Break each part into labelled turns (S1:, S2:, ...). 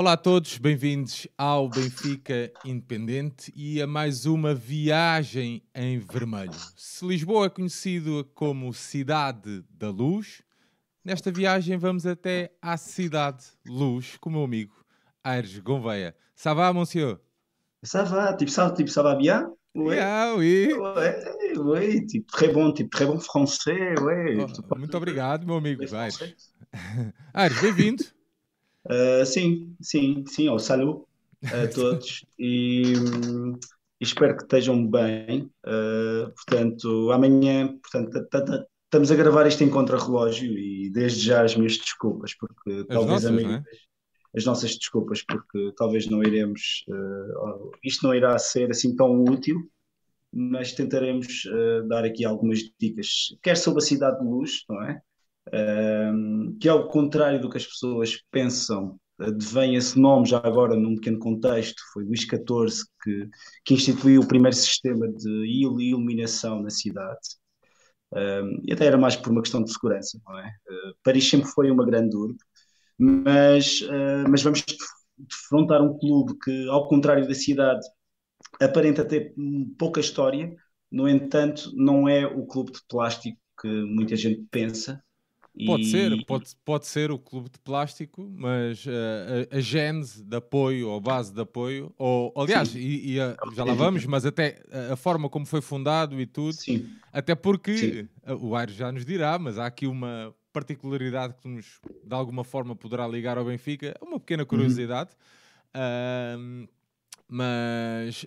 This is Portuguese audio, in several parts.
S1: Olá a todos, bem-vindos ao Benfica Independente e a mais uma viagem em vermelho. Se Lisboa é conhecido como Cidade da Luz, nesta viagem vamos até à Cidade Luz com o meu amigo Aires Gouveia. Ça va, monsieur?
S2: Ça va, ça va bien? Ouais,
S1: Yeah, oui.
S2: ouais, type très bon français, ouais.
S1: Oh,
S2: Tu parles
S1: muito
S2: un peu
S1: obrigado, meu amigo
S2: parler français?
S1: Aires. Aires, bem-vindo.
S2: Sim, ao salut a todos e espero que estejam bem. Portanto, amanhã, estamos a gravar isto em contrarrelógio e desde já as minhas desculpas, porque
S1: As
S2: talvez a
S1: nossas, não
S2: maioria
S1: é?
S2: as nossas desculpas, porque talvez não iremos, isto não irá ser assim tão útil, mas tentaremos dar aqui algumas dicas, quer sobre a Cidade de Luz, não é? Que ao contrário do que as pessoas pensam, vem esse nome já agora num pequeno contexto, foi Luís XIV que instituiu o primeiro sistema de iluminação na cidade, e até era mais por uma questão de segurança, não é? Paris sempre foi uma grande urbe, mas vamos defrontar um clube que, ao contrário da cidade, aparenta ter pouca história, no entanto, não é o clube de plástico que muita gente pensa.
S1: Pode ser,
S2: E
S1: pode ser o clube de plástico, mas a gênese de apoio, ou base de apoio, ou aliás,
S2: sim,
S1: já lá vamos,
S2: autêntica.
S1: mas até a forma como foi fundado e tudo,
S2: Sim,
S1: até porque
S2: sim.
S1: o Aires já nos dirá, mas há aqui uma particularidade que nos de alguma forma poderá ligar ao Benfica, uma pequena
S2: Uhum.
S1: curiosidade. Ahm, mas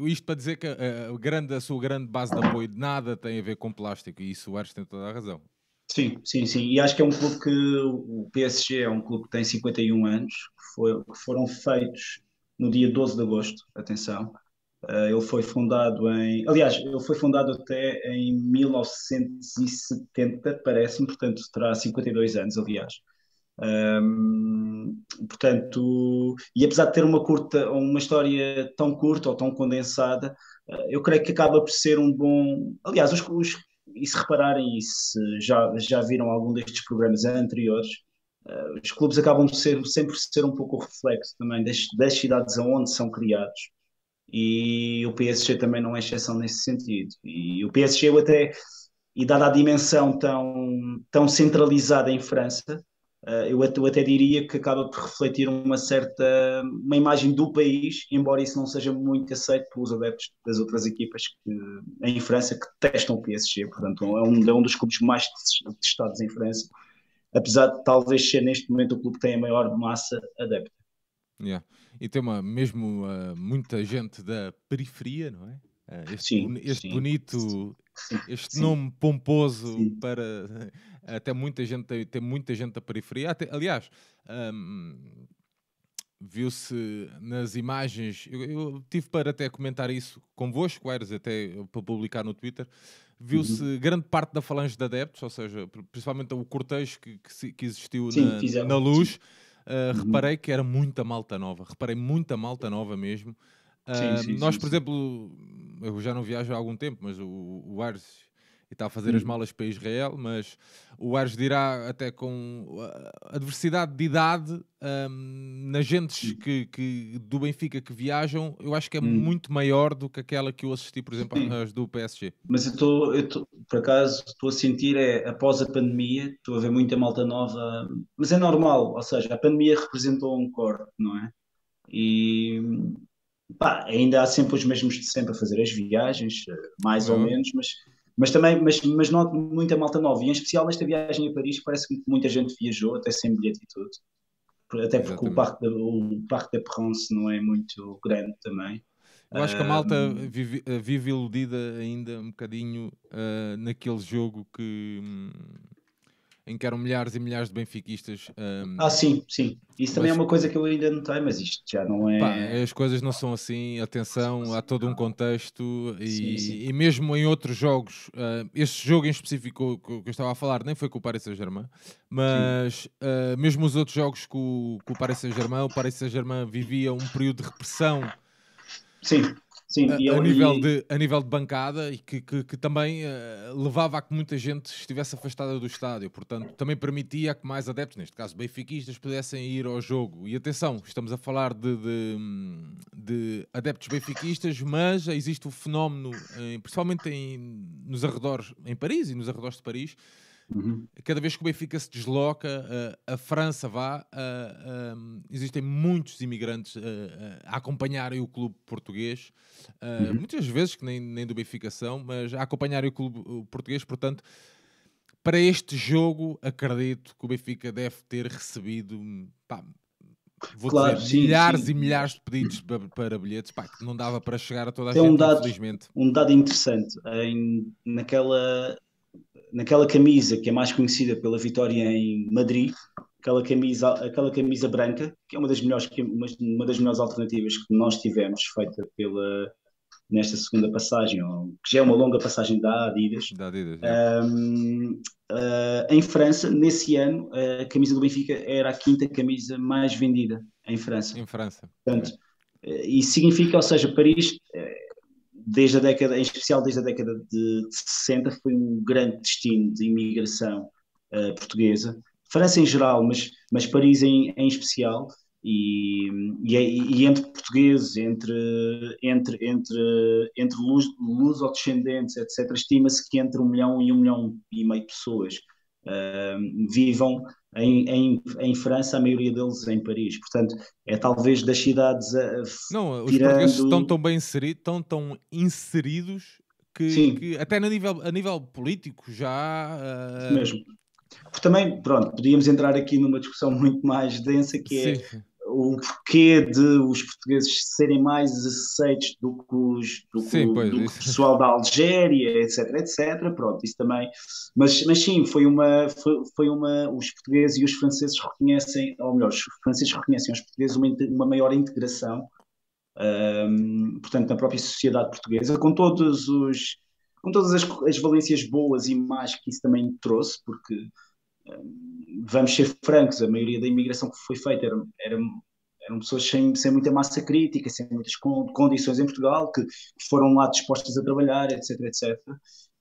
S1: isto para dizer que a sua grande base de apoio de nada tem a ver com plástico, e isso o Aires tem toda a razão.
S2: Sim. E acho que é um clube que o PSG é um clube que tem 51 anos, que foram feitos no dia 12 de agosto, atenção. Ele foi fundado aliás, ele foi fundado até em 1970, parece-me, portanto terá 52 anos, aliás. E apesar de ter uma história tão curta ou tão condensada, eu creio que acaba por ser um bom. Aliás, e se repararem, e se já viram algum destes programas anteriores, os clubes acabam por sempre ser um pouco o reflexo também das cidades aonde são criados. E o PSG também não é exceção nesse sentido. E o PSG, e dada a dimensão tão centralizada em França, eu até diria que acaba por refletir uma imagem do país, embora isso não seja muito aceito pelos adeptos das outras equipas em França que testam o PSG. Portanto, é um dos clubes mais testados em França, apesar de talvez ser neste momento o clube que tem a maior massa adepta.
S1: Yeah. E tem mesmo muita gente da periferia, não é? Este
S2: Sim,
S1: bonito,
S2: sim,
S1: este
S2: sim,
S1: nome pomposo
S2: sim.
S1: para até muita gente tem muita gente da periferia. Aliás, hum, viu-se nas imagens, eu tive para até comentar isso convosco, Aires, até para publicar no Twitter.
S2: Uhum.
S1: Viu-se grande parte da falange de adeptos, ou seja, principalmente o cortejo que existiu
S2: Sim,
S1: na
S2: fizeram, sim.
S1: Luz.
S2: Uhum.
S1: Reparei que era muita malta nova, reparei muita malta nova mesmo. Nós, por
S2: Sim.
S1: exemplo, eu já não viajo há algum tempo, mas o Ares está a fazer as
S2: Hum.
S1: malas para Israel, mas o Ares dirá até com a diversidade de idade nas gentes
S2: Sim.
S1: do Benfica que viajam, eu acho que é
S2: Hum.
S1: muito maior do que aquela que eu assisti, por exemplo,
S2: Sim.
S1: às do PSG.
S2: Mas por acaso, estou a sentir, após a pandemia, estou a ver muita malta nova, mas é normal, ou seja, a pandemia representou um corte, não é? E pá, ainda há sempre os mesmos de sempre a fazer as viagens, mais
S1: Como é
S2: ou
S1: óbvio.
S2: menos, mas noto muita malta nova, e em especial nesta viagem a Paris, parece que muita gente viajou, até sem bilhete e tudo, até porque
S1: Exatamente.
S2: O Parque da Provence não é muito grande também.
S1: Eu acho que a malta
S2: Um,
S1: vive iludida ainda um bocadinho naquele jogo em que eram milhares e milhares de benfiquistas.
S2: sim. Isso também é
S1: Mas
S2: uma coisa que eu ainda notei, mas isto já não
S1: pá,
S2: é.
S1: as coisas não são assim,
S2: Não são
S1: atenção, há
S2: assim,
S1: todo um
S2: não.
S1: contexto
S2: Sim.
S1: e mesmo em outros jogos, este jogo em específico que eu estava a falar nem foi com o Paris Saint-Germain,
S2: Sim,
S1: mas mesmo os outros jogos com o Paris Saint-Germain, o Paris Saint-Germain vivia um período de repressão
S2: sim. sim,
S1: a a nível de bancada e que também levava a que muita gente estivesse afastada do estádio, portanto também permitia que mais adeptos, neste caso benfiquistas, pudessem ir ao jogo. E atenção, estamos a falar de adeptos benfiquistas, mas existe o fenómeno, principalmente nos arredores, em Paris e nos arredores de Paris,
S2: uhum,
S1: cada vez que o Benfica se desloca, a França existem muitos imigrantes a acompanharem o clube português,
S2: uhum.
S1: muitas vezes que nem do Benfica são, mas a acompanharem o clube português, portanto, para este jogo, acredito que o Benfica deve ter recebido, pá, vou
S2: Claro,
S1: dizer,
S2: sim,
S1: milhares
S2: sim.
S1: e milhares de pedidos para bilhetes, pá, que não dava para chegar a toda a
S2: Tem
S1: gente, infelizmente.
S2: um dado interessante. Naquela camisa que é mais conhecida pela vitória em Madrid, aquela camisa branca, que é uma das melhores alternativas que nós tivemos, feita nesta segunda passagem, que já é uma longa passagem da Adidas.
S1: Da Adidas, já.
S2: Em França, nesse ano, a camisa do Benfica era a quinta camisa mais vendida em França.
S1: Em França.
S2: Portanto,
S1: É.
S2: isso significa, ou seja, Paris, desde a década, em especial desde a década de 60, foi um grande destino de imigração portuguesa. França em geral, mas Paris em especial. E entre portugueses, entre luso-descendentes, etc., estima-se que entre 1 milhão e 1 milhão e meio de pessoas vivam em França, a maioria deles em Paris. Portanto, é talvez das cidades,
S1: Não, os portugueses estão
S2: tirando.
S1: tão bem inseridos, estão tão inseridos
S2: Sim,
S1: que até a nível político já
S2: isso mesmo. Porque também, pronto, podíamos entrar aqui numa discussão muito mais densa, que é
S1: sim, sim,
S2: o porquê de os portugueses serem mais aceitos
S1: sim, pois
S2: do que o
S1: isso.
S2: pessoal da Algéria, etc, etc. Pronto, isso também. Mas sim, os portugueses e os franceses reconhecem, ou melhor, os franceses reconhecem aos portugueses uma maior integração, portanto, na própria sociedade portuguesa, com todas as valências boas e más que isso também trouxe, porque vamos ser francos, a maioria da imigração que foi feita eram pessoas sem muita massa crítica, sem muitas condições em Portugal, que foram lá dispostas a trabalhar, etc, etc.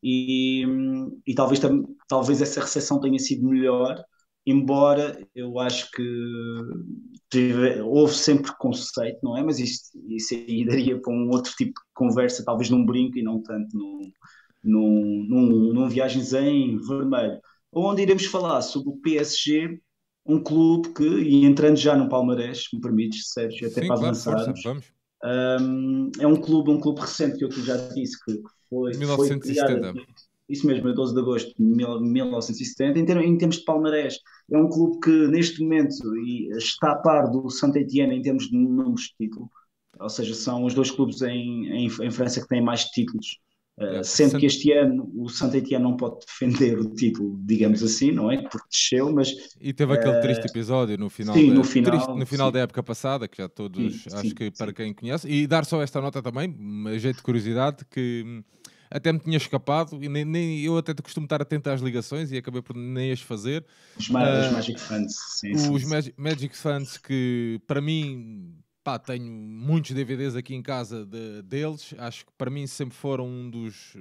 S2: E talvez essa recepção tenha sido melhor, embora eu acho que houve sempre preconceito, não é? Mas isso aí daria para um outro tipo de conversa, talvez num brinco e não tanto num viagens em vermelho, onde iremos falar sobre o PSG, um clube que, e entrando já no palmarés, se me permites, Sérgio, até
S1: Sim,
S2: para
S1: claro, força,
S2: avançarmos,
S1: vamos.
S2: é um clube recente que eu já disse que foi criado,
S1: 1970.
S2: isso mesmo, a 12 de agosto de 1970, em termos de palmarés. É um clube que neste momento está a par do Saint-Étienne em termos de números de título, ou seja, são os dois clubes em França que têm mais títulos.
S1: Yeah.
S2: Sendo que este ano o Saint-Étienne não pode defender o título, digamos
S1: Sim.
S2: assim, não é? Porque desceu, mas
S1: E teve aquele triste episódio no final
S2: sim, no
S1: no
S2: final,
S1: final
S2: sim,
S1: da época passada, que já
S2: sim,
S1: todos, acho
S2: sim,
S1: que para
S2: sim.
S1: quem conhece, e dar só esta nota também, a jeito de curiosidade, que até me tinha escapado, e nem eu até costumo estar atento às ligações e acabei por nem as fazer.
S2: Os
S1: Ah,
S2: Magic Fans, sim, sim,
S1: os
S2: sim.
S1: Magic Fans que para mim, pá, tenho muitos DVDs aqui em casa deles, acho que para mim sempre foram um dos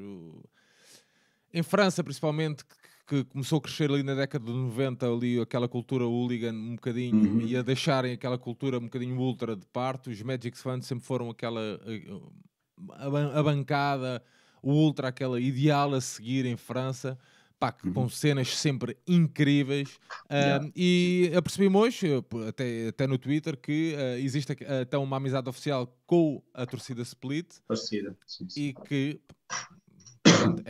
S1: em França principalmente, que começou a crescer ali na década de 90, ali aquela cultura hooligan um bocadinho, e
S2: Uhum.
S1: a deixarem aquela cultura um bocadinho ultra de parte, os Magic Fans sempre foram a bancada, o ultra, aquela ideal a seguir em França, pá, com
S2: Uhum.
S1: cenas sempre incríveis.
S2: Yeah.
S1: E apercebi-me hoje, até no Twitter, que existe até uma amizade oficial com a torcida Split,
S2: Parecida, sim, sim.
S1: e que, portanto,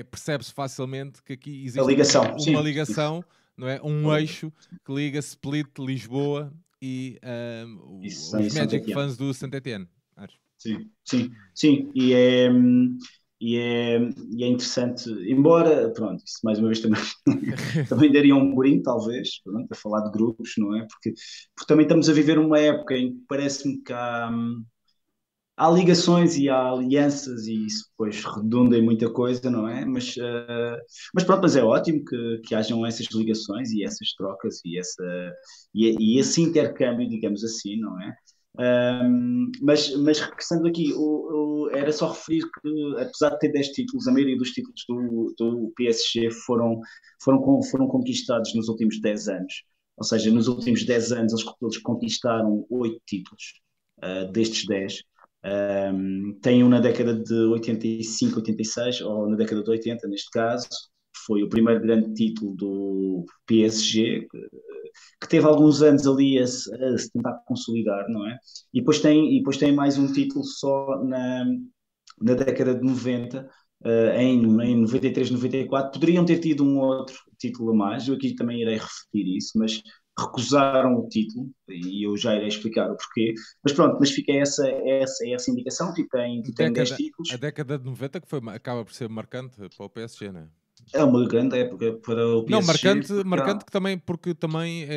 S1: percebe-se facilmente que aqui
S2: A
S1: existe aqui
S2: ligação,
S1: uma
S2: sim, sim.
S1: ligação, não é? Um
S2: A
S1: eixo
S2: ligação.
S1: que liga Split, Lisboa e
S2: Isso
S1: os
S2: em
S1: Magic
S2: Saint-Étienne.
S1: fans do Saint-Étienne. Acho.
S2: Sim, sim, sim. E é, e é interessante, embora, pronto, isso mais uma vez também, também daria um borinho, talvez, pronto, a falar de grupos, não é? Porque também estamos a viver uma época em que parece-me que há ligações e há alianças e isso depois redunda em muita coisa, não é? Mas pronto, mas é ótimo que hajam essas ligações e essas trocas e esse intercâmbio, digamos assim, não é? Mas regressando aqui, era só referir que, apesar de ter 10 títulos, a maioria dos títulos do PSG foram conquistados nos últimos 10 anos. Ou seja, nos últimos 10 anos eles conquistaram 8 títulos destes 10. Tem um na década de 85, 86, ou na década de 80, neste caso. Foi o primeiro grande título do PSG, que teve alguns anos ali a se tentar consolidar, não é? E depois tem mais um título só na década de 90, em 93, 94. Poderiam ter tido um outro título a mais, eu aqui também irei referir isso, mas recusaram o título, e eu já irei explicar o porquê. Mas pronto, mas fica essa indicação, tem 10
S1: A
S2: títulos.
S1: década de 90 que foi, acaba por ser marcante para o PSG, não é?
S2: É uma grande época para o
S1: Não,
S2: PSG,
S1: marcante que também, porque também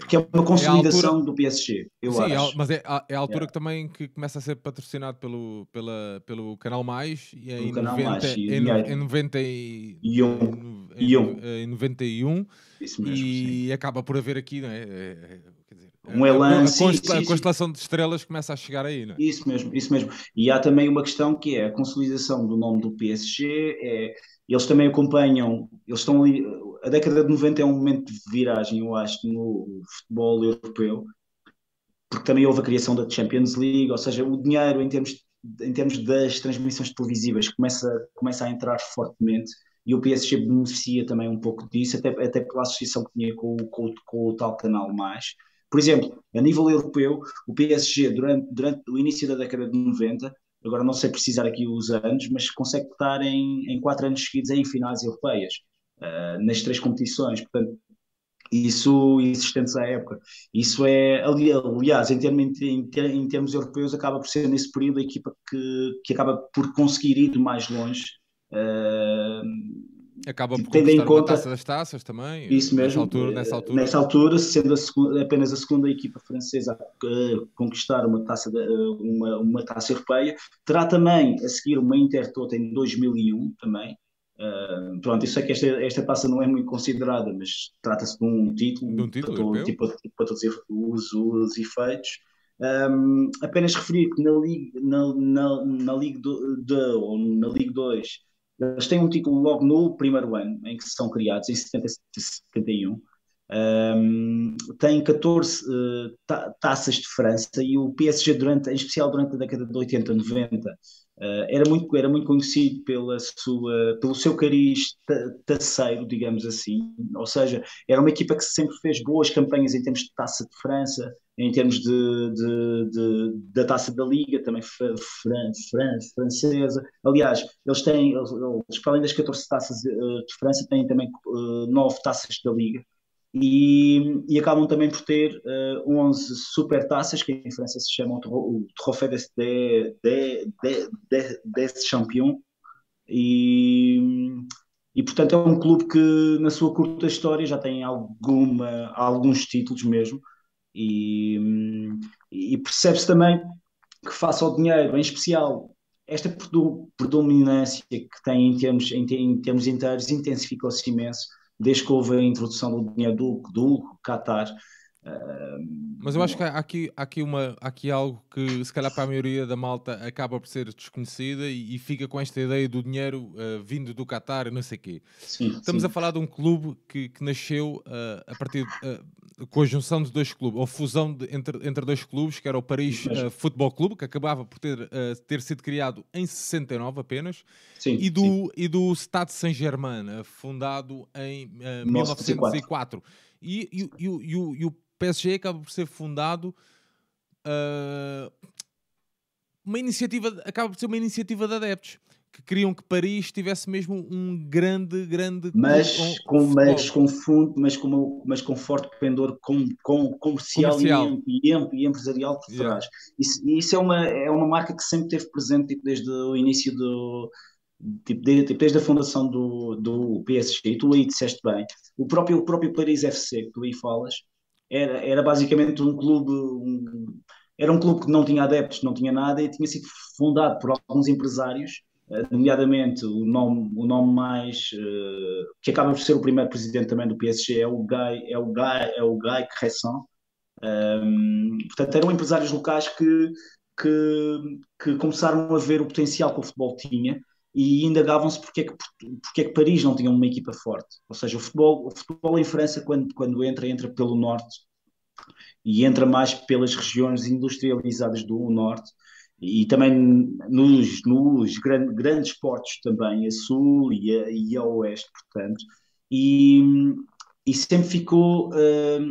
S2: porque é uma
S1: é a altura.
S2: consolidação do PSG, eu
S1: Sim,
S2: acho.
S1: mas é a altura
S2: Yeah.
S1: que também que começa a ser patrocinado pelo Canal Mais e
S2: O
S1: em
S2: canal
S1: 90,
S2: mais e o
S1: em, no- em
S2: dinheiro
S1: 90 e,
S2: e
S1: em 91
S2: isso mesmo, sim.
S1: e acaba por haver aqui, não é? Quer dizer,
S2: Um elan, sim,
S1: a
S2: sim, sim.
S1: constelação de estrelas começa a chegar aí, não é?
S2: Isso mesmo, isso mesmo. E há também uma questão que é a consolidação do nome do PSG. Eles também acompanham, eles estão ali. A década de 90 é um momento de viragem, eu acho, no futebol europeu, porque também houve a criação da Champions League, ou seja, o dinheiro em termos das transmissões televisivas começa a entrar fortemente e o PSG beneficia também um pouco disso, até pela associação que tinha com o tal canal mais. Por exemplo, a nível europeu, o PSG durante o início da década de 90, agora não sei precisar aqui os anos, mas consegue estar em 4 anos seguidos em finais europeias, nas 3 competições. Portanto, isso existentes à época. Isso é, aliás, em termos europeus, acaba por ser nesse período a equipa que acaba por conseguir ir mais longe, uh,
S1: Acaba por
S2: tendo em
S1: conquistar uma taça
S2: conta
S1: das taças também,
S2: isso mesmo,
S1: nessa altura.
S2: nessa altura, sendo apenas a segunda equipa francesa a conquistar uma taça europeia, terá também a seguir uma Intertoto em 2001 também. Pronto, eu sei que esta taça não é muito considerada, mas trata-se de um
S1: De
S2: título
S1: um título europeu.
S2: para todos os efeitos. Apenas referir que na Ligue 2 ou na Ligue 2 eles têm um título logo no primeiro ano em que são criados, em 70 e 71. Tem 14 taças de França e o PSG, em especial durante a década de 80, 90, era muito conhecido pelo seu cariz taceiro, digamos assim. Ou seja, era uma equipa que sempre fez boas campanhas em termos de taça de França, em termos da taça da Liga, também francesa. Aliás, eles, para além das 14 taças de França, têm também 9 taças da Liga. E acabam também por ter 11 super taças, que em França se chamam o Trophée des Champions. E, portanto, é um clube que, na sua curta história, já tem alguns títulos mesmo. E percebe-se também que, face ao dinheiro, em especial, esta predominância que tem em termos inteiros intensificou-se imenso desde que houve a introdução do dinheiro do Qatar.
S1: Mas eu acho que há aqui algo que, se calhar, para a maioria da malta acaba por ser desconhecida e fica com esta ideia do dinheiro vindo do Qatar e não sei o quê.
S2: Sim,
S1: Estamos a
S2: sim,
S1: falar de um clube que nasceu a partir com a junção de dois clubes, ou fusão entre dois clubes, que era o
S2: isso
S1: Paris
S2: mesmo.
S1: Futebol Clube, que acabava por ter sido criado em 69 apenas,
S2: Sim, sim.
S1: e do Stade Saint-Germain, fundado em
S2: 1904.
S1: 1904. E o PSG acaba por ser fundado uh, acaba por ser uma iniciativa de adeptos que queriam que Paris tivesse mesmo um grande clube
S2: mas com, mas
S1: futebol
S2: com fundo, mas com forte pendor comercial
S1: comercial.
S2: e empresarial por
S1: Yeah.
S2: trás. Isso é uma marca que sempre teve presente tipo, desde o início desde a fundação do PSG, e tu aí disseste bem, o próprio Paris FC que tu aí falas, era basicamente era um clube que não tinha adeptos, não tinha nada, e tinha sido fundado por alguns empresários, nomeadamente o nome mais que acaba por ser o primeiro presidente também do PSG é o Guy Cresson, Portanto, eram empresários locais que começaram a ver o potencial que o futebol tinha e indagavam-se porque é que Paris não tinha uma equipa forte. Ou seja, o futebol em França, quando entra pelo norte e entra mais pelas regiões industrializadas do norte e também nos grandes portos também, a sul e a oeste, portanto, e, e sempre ficou,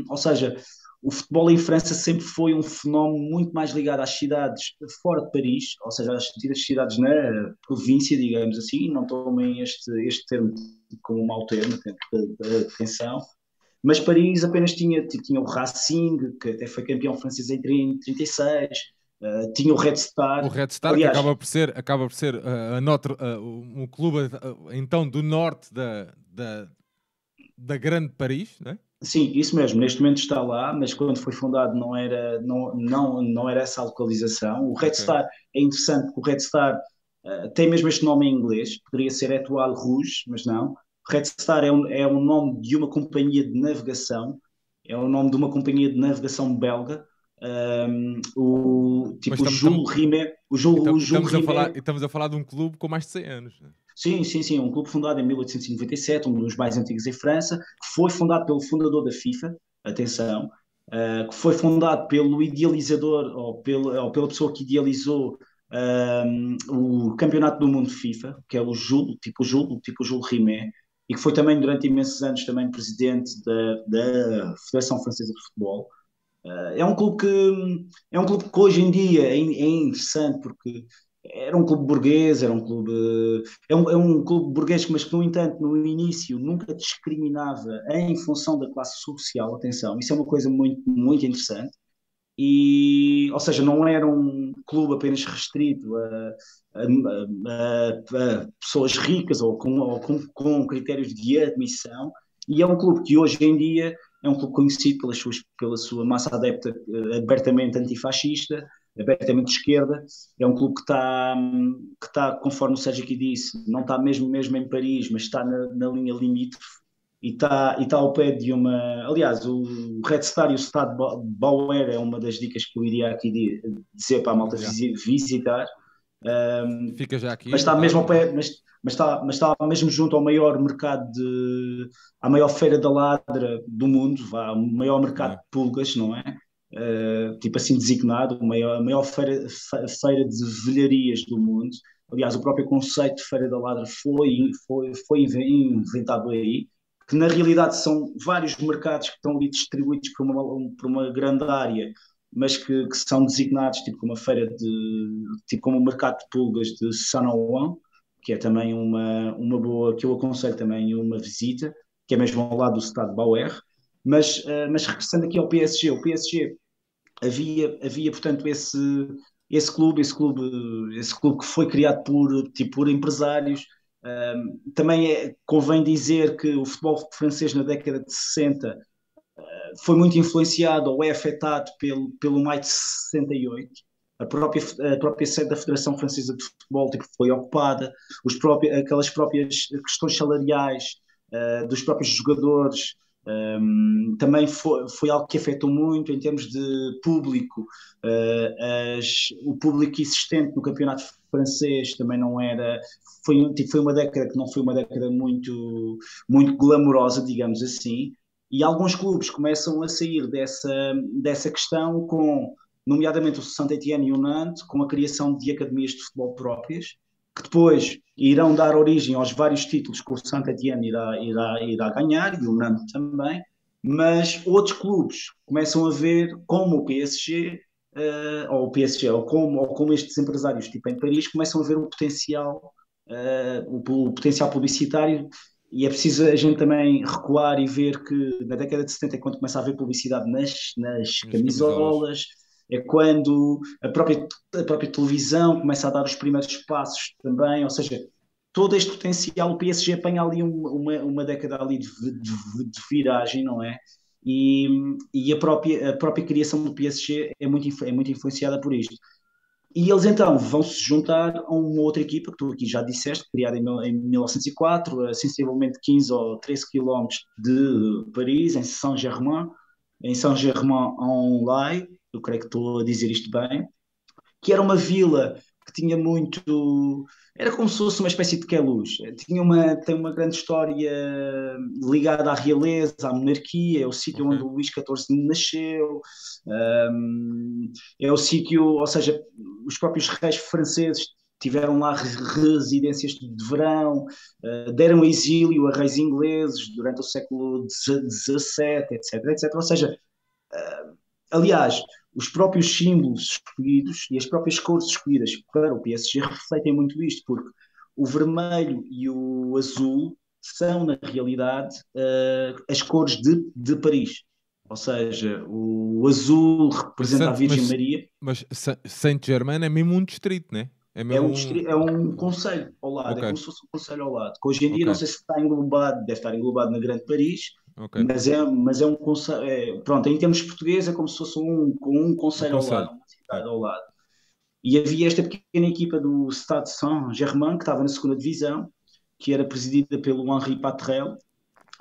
S2: ou seja, o futebol em França sempre foi um fenómeno muito mais ligado às cidades fora de Paris, ou seja, às cidades na província, digamos assim, não tomem este termo como um mau termo, atenção, mas Paris apenas tinha o Racing, que até foi campeão francês em 36, tinha o Red
S1: O
S2: Star.
S1: Red Star, que
S2: Aliás,
S1: acaba por ser um clube então do norte da grande Paris, não é?
S2: sim, isso mesmo, neste momento está lá, mas quando foi fundado não era essa a localização. O Red
S1: Ok.
S2: Star é interessante porque o Red Star tem mesmo este nome em inglês, poderia ser Étoile Rouge, mas não. Red Star é um nome de uma companhia de navegação, é o nome de uma companhia de navegação belga.
S1: Mas
S2: Tipo Jules Rimet, o Jules Rimet.
S1: estamos a falar de um clube com mais de 100 anos, né?
S2: Sim, sim, sim, um clube fundado em 1897, um dos mais antigos em França, que foi fundado pelo fundador da FIFA, atenção, que foi fundado pelo idealizador ou pela pessoa que idealizou o Campeonato do Mundo FIFA, que é o Jules Rimet, e que foi também durante imensos anos também presidente da Federação Francesa de Futebol. É um clube que hoje em dia é interessante porque era um clube burguês, era um clube. É um clube burguês, mas que, no entanto, no início nunca discriminava em função da classe social. Atenção, isso é uma coisa muito, muito interessante. Ou seja, não era um clube apenas restrito a pessoas ricas ou com critérios de admissão, e é um clube que hoje em dia é um clube conhecido pela sua massa adepta abertamente antifascista, abertamente de esquerda. É um clube que está, conforme o Sérgio aqui disse, não está mesmo em Paris, mas está na linha limítrofe e tá ao pé de uma. Aliás, o Red Star e o Stade Bauer é uma das dicas que eu iria aqui dizer para a malta
S1: Já.
S2: visitar.
S1: Fica já aqui
S2: Mas está mesmo
S1: anotado,
S2: ao
S1: não é?
S2: pé, mas está mesmo junto ao maior mercado à maior feira da ladra do mundo, o maior mercado
S1: É.
S2: de pulgas, não é? Tipo assim designado, a maior feira de velharias do mundo. Aliás, o próprio conceito de feira da ladra foi inventado aí, que na realidade são vários mercados que estão ali distribuídos por uma grande área, mas que são designados tipo como uma feira tipo como um mercado de pulgas de Saint-Ouen, que é também uma boa, que eu aconselho também uma visita, que é mesmo ao lado do Stade Bauer. Mas regressando aqui ao PSG, o PSG havia portanto esse clube que foi criado por empresários. Também convém dizer que o futebol francês na década de 60 foi muito influenciado ou é afetado pelo Maio de 68. A própria sede da Federação Francesa de Futebol tipo, foi ocupada, aquelas próprias questões salariais dos próprios jogadores também foi algo que afetou muito em termos de público. O público existente no campeonato francês também não era. Foi uma década que não foi uma década muito, muito glamourosa, digamos assim, e alguns clubes começam a sair dessa questão nomeadamente o Saint-Étienne e o Nantes, com a criação de academias de futebol próprias, que depois irão dar origem aos vários títulos que o Saint-Étienne irá ganhar, e o Nantes também, mas outros clubes começam a ver como o PSG, ou o PSG, ou como estes empresários, tipo em Paris, começam a ver o potencial publicitário, e é preciso a gente também recuar e ver que na década de 70 é quando começa a haver publicidade nas
S1: Nas camisolas.
S2: camisolas, é quando a própria televisão começa a dar os primeiros passos também, ou seja, todo este potencial, o PSG apanha ali uma década ali de viragem, não é? E a própria criação do PSG é muito influenciada por isto. E eles então vão se juntar a uma outra equipa que tu aqui já disseste, criada em 1904, a sensivelmente 15 ou 13 quilómetros de Paris, em Saint-Germain. em Saint-Germain-en-Laye, eu creio que estou a dizer isto bem, que era uma vila que tinha muito. Era como se fosse uma espécie de Queluz. Tem uma grande história ligada à realeza, à monarquia, é o sítio onde
S1: Ok.
S2: o Luís XIV nasceu, é o sítio, ou seja, os próprios reis franceses tiveram lá residências de verão, deram exílio a reis ingleses durante o século XVII, etc, etc. Ou seja, aliás, os próprios símbolos escolhidos e as próprias cores escolhidas para o PSG refletem muito isto, porque o vermelho e o azul são, na realidade, as cores de Paris. Ou seja, o azul
S1: Mas,
S2: representa a Virgem Maria,
S1: Saint-Germain é mesmo um distrito, né? É mesmo um.
S2: é um concelho ao lado, é
S1: Ok,
S2: como se fosse um concelho ao lado. Que hoje em dia
S1: ok,
S2: não sei se está englobado, deve estar englobado na Grande Paris,
S1: ok.
S2: mas é um concelho, pronto, em termos portugueses é como se fosse um
S1: Um
S2: concelho ao lado,
S1: conselho.
S2: uma
S1: É.
S2: cidade ao lado. E havia esta pequena equipa do Stade Saint-Germain, que estava na segunda divisão, que era presidida pelo Henri Patrel,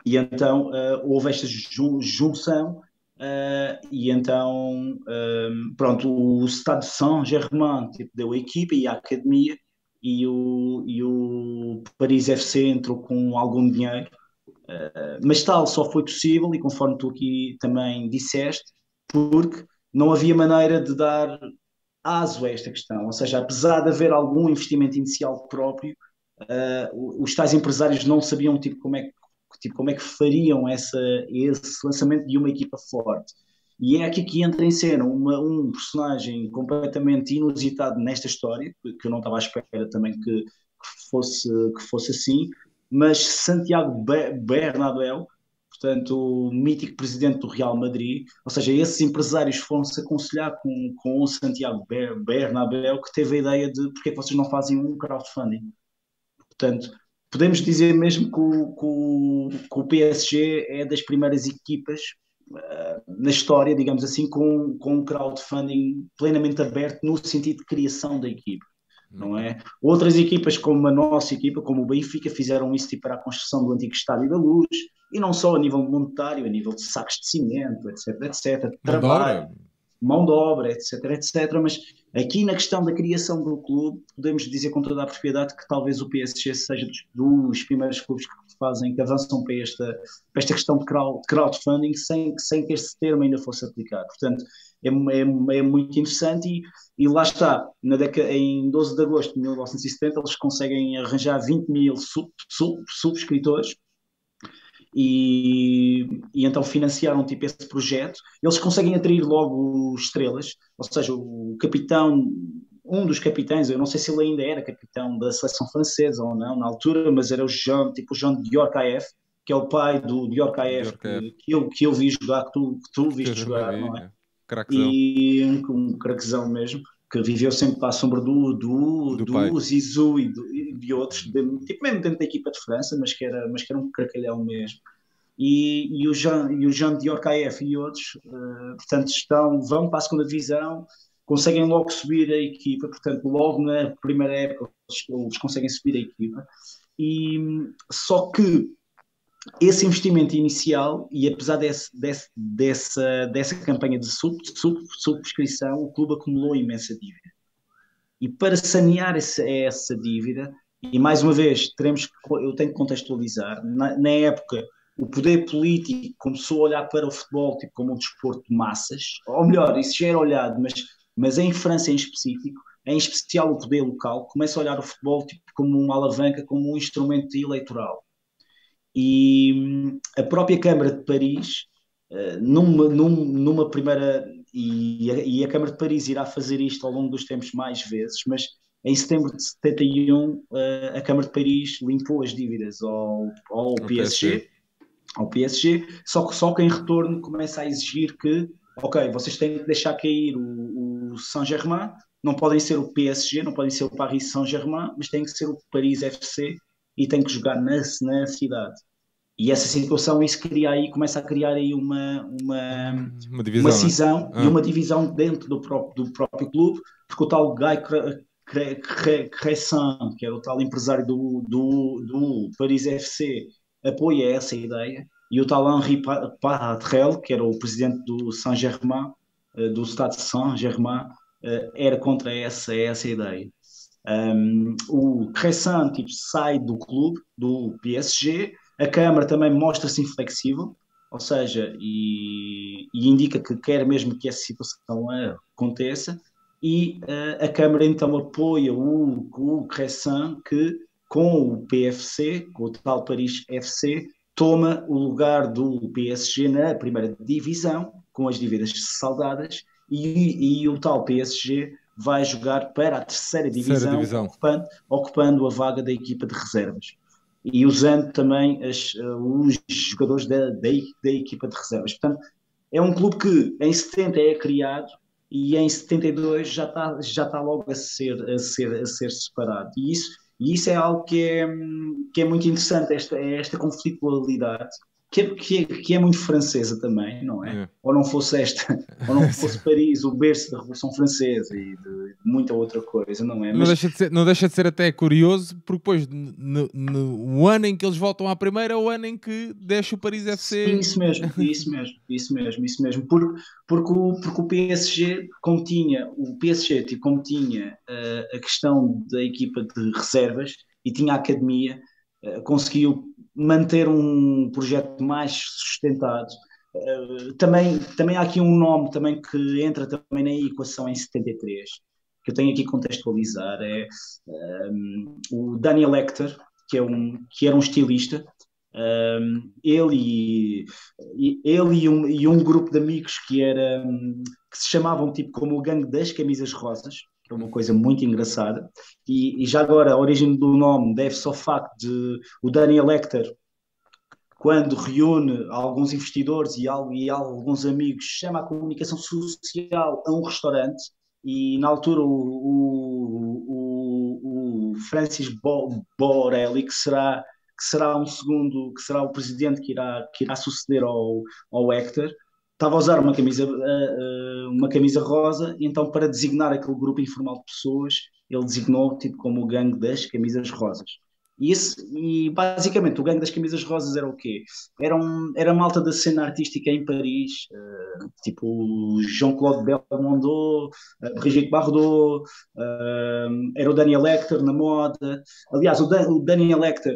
S2: e então houve esta junção, e então, pronto, o Stade Saint-Germain tipo, deu a equipa e a academia, e o Paris FC entrou com algum dinheiro, mas tal só foi possível, e conforme tu aqui também disseste, porque não havia maneira de dar aso a esta questão, ou seja, apesar de haver algum investimento inicial próprio, os tais empresários não sabiam tipo, como é que fariam esse lançamento de uma equipa forte. E é aqui que entra em cena um personagem completamente inusitado nesta história, que eu não estava à espera também que fosse assim, mas Santiago Bernabéu, portanto, o mítico presidente do Real Madrid, ou seja, esses empresários foram-se aconselhar com o Santiago Bernabéu, que teve a ideia de porque é que vocês não fazem um crowdfunding. Portanto, podemos dizer mesmo que o PSG é das primeiras equipas na história, digamos assim, com um crowdfunding plenamente aberto no sentido de criação da equipa, não
S1: Ok.
S2: é? Outras equipas, como a nossa equipa, como o Benfica, fizeram isso tipo, para a construção do antigo Estádio da Luz, e não só a nível monetário, a nível de sacos de cimento, etc, etc,
S1: Mão de
S2: trabalho,
S1: obra?
S2: mão de obra, etc, etc. Mas aqui na questão da criação do clube, podemos dizer com toda a propriedade que talvez o PSG seja dos primeiros clubes que fazem, que avançam para esta questão de crowdfunding sem que este termo ainda fosse aplicado. Portanto, é muito interessante e lá está, em 12 de agosto de 1970 eles conseguem arranjar 20 mil subscritores e então financiaram tipo esse projeto. Eles conseguem atrair logo estrelas, ou seja, o capitão, um dos capitães, eu não sei se ele ainda era capitão da seleção francesa ou não na altura, mas era o Jean Djorkaeff, que é o pai do
S1: De
S2: Djorkaeff
S1: Orquef.
S2: que eu vi jogar, que tu
S1: Que eu
S2: viste
S1: também
S2: jogar,
S1: vi.
S2: não é?
S1: É. Craquezão.
S2: E um craquezão mesmo, que viveu sempre à sombra
S1: Do pai.
S2: do Zizou e de outros, tipo mesmo dentro da equipa de França, mas que era um cracalhão mesmo e o Jean Diorcaeff e outros, portanto, vão para a segunda divisão, conseguem logo subir a equipa, portanto, logo na primeira época eles conseguem subir a equipa, e só que esse investimento inicial, e apesar dessa campanha de subscrição, o clube acumulou imensa dívida. E para sanear essa dívida, e mais uma vez, eu tenho que contextualizar, na época o poder político começou a olhar para o futebol tipo, como um desporto de massas, ou melhor, isso já era olhado, mas em França em específico, em especial o poder local, começa a olhar o futebol tipo, como uma alavanca, como um instrumento eleitoral. E a própria Câmara de Paris, numa primeira. E a Câmara de Paris irá fazer isto ao longo dos tempos mais vezes, mas em setembro de 71 a Câmara de Paris limpou as dívidas
S1: O PSG.
S2: ao PSG, só que em retorno começa a exigir que, ok, vocês têm que deixar cair o Saint-Germain, não podem ser o PSG, não podem ser o Paris Saint-Germain, mas têm que ser o Paris FC e têm que jogar na cidade. E essa situação, isso começa a criar aí
S1: Uma
S2: uma
S1: divisão, né?
S2: cisão e
S1: Ah,
S2: uma divisão dentro do próprio clube, porque o tal Guy Cresson, que era o tal empresário do Paris FC, apoia essa ideia e o tal Henri Paradrel, que era o presidente do Saint-Germain, do Stade Saint-Germain, era contra essa ideia. O Cressan tipo, sai do clube, do PSG, a Câmara também mostra-se inflexível, ou seja, e indica que quer mesmo que essa situação aconteça, e a Câmara então apoia o Cressan, que com o PFC, com o tal Paris FC, toma o lugar do PSG na primeira divisão, com as dívidas saldadas, e o tal PSG vai jogar para a terceira
S1: Terceira
S2: divisão,
S1: divisão.
S2: ocupando a vaga da equipa de reservas e usando também os jogadores da equipa de reservas. Portanto, é um clube que em 70 é criado e em 72 já tá logo a ser separado. E isso é algo que é muito interessante, esta conflitualidade, que é muito francesa também, não é?
S1: É.
S2: Ou não fosse ou não fosse Paris, o berço da Revolução Francesa e de muita outra coisa, não é?
S1: Não
S2: Mas
S1: deixa de ser, não deixa de ser até curioso, porque depois, no ano em que eles voltam à primeira, é o ano em que deixa o Paris FC.
S2: isso mesmo, isso mesmo, isso mesmo, isso mesmo, porque o PSG, tipo, como tinha a questão da equipa de reservas e tinha a academia, conseguiu manter um projeto mais sustentado. Também há aqui um nome também que entra também na equação em 73, que eu tenho aqui que contextualizar, é o Daniel Hector, que era um estilista. Ele e um grupo de amigos que se chamavam tipo como o Gangue das Camisas Rosas, que é uma coisa muito engraçada, e já agora a origem do nome deve-se ao facto de o Daniel Hector, quando reúne alguns investidores e alguns amigos, chama a comunicação social a um restaurante, e na altura o Francis Borelli, que será um segundo, que será o presidente que irá suceder ao Hector, estava a usar uma camisa rosa, e então para designar aquele grupo informal de pessoas, ele designou tipo como o gangue das camisas rosas. E basicamente o gangue das camisas rosas era o quê? Era malta da cena artística em Paris, tipo Jean-Claude Belmondo, Brigitte Bardot, era o Daniel Hector na moda. Aliás, o Daniel Hector,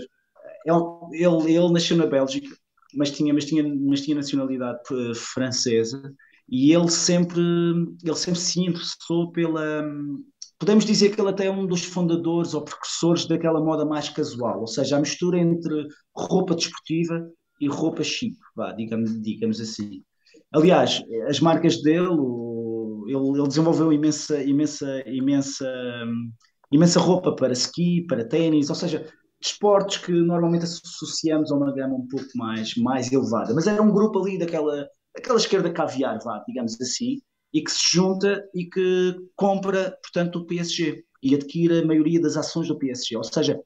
S2: ele nasceu na Bélgica, mas tinha nacionalidade francesa, e ele sempre se interessou pela. Podemos dizer que ele até é um dos fundadores ou precursores daquela moda mais casual, ou seja, a mistura entre roupa desportiva e roupa chic, vá, digamos assim. Aliás, as marcas dele, ele desenvolveu imensa roupa para ski, para ténis, ou seja, desportos que normalmente associamos a uma gama um pouco mais elevada. Mas era um grupo ali daquela esquerda caviar, vá, digamos assim, e que se junta e que compra, portanto, o PSG e adquire a maioria das ações do PSG. Ou seja,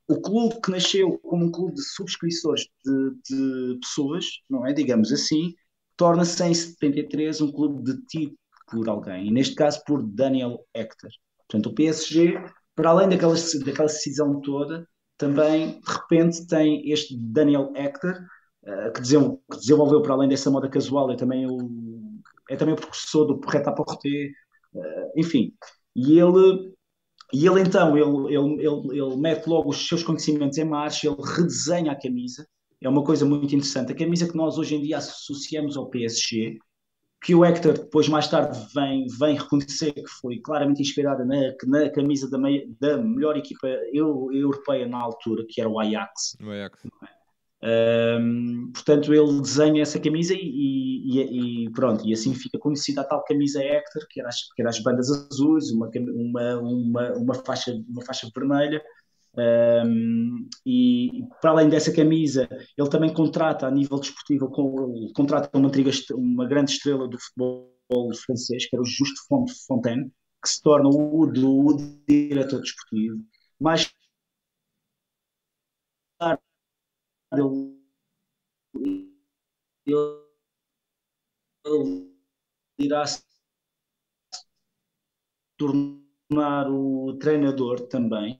S2: o clube que nasceu como um clube de subscrições de pessoas, não é? Digamos assim, torna-se em 73 um clube detido por alguém, e neste caso por Daniel Hector. Portanto, o PSG, para além daquela decisão toda, também de repente tem este Daniel Hector, que desenvolveu, para além dessa moda casual, é também o precursor do Pret-à-Porter, enfim. E ele então, ele mete logo os seus conhecimentos em marcha, ele redesenha a camisa. É uma coisa muito interessante. A camisa que nós hoje em dia associamos ao PSG, que o Hector depois mais tarde vem reconhecer que foi claramente inspirada na camisa da melhor equipa europeia na altura, que era o Ajax.
S1: No Ajax.
S2: Portanto, ele desenha essa camisa e pronto, e assim fica conhecida a tal camisa Hector, que era as bandas azuis, uma faixa vermelha. E para além dessa camisa, ele também contrata a nível desportivo, contrata uma grande estrela do futebol francês, que era o Juste Fontaine, que se torna o diretor desportivo. Mais tarde, ele, ele irá se tornar o treinador também.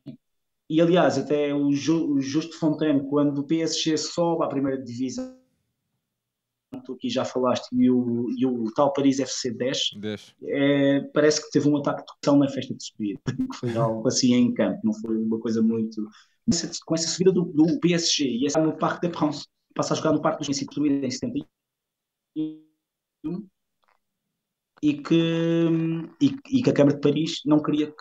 S2: E aliás, até o Juste Fontaine, quando o PSG sobe à primeira divisão, tu aqui já falaste, e o tal Paris FC 10,
S1: Deixa.
S2: parece que teve um ataque de coração na festa de subida, que foi algo assim em campo, não foi uma coisa muito... Com essa subida do PSG, e essa no Parque des Princes, passa a jogar no Parque dos Príncipes em 71, e que a Câmara de Paris não queria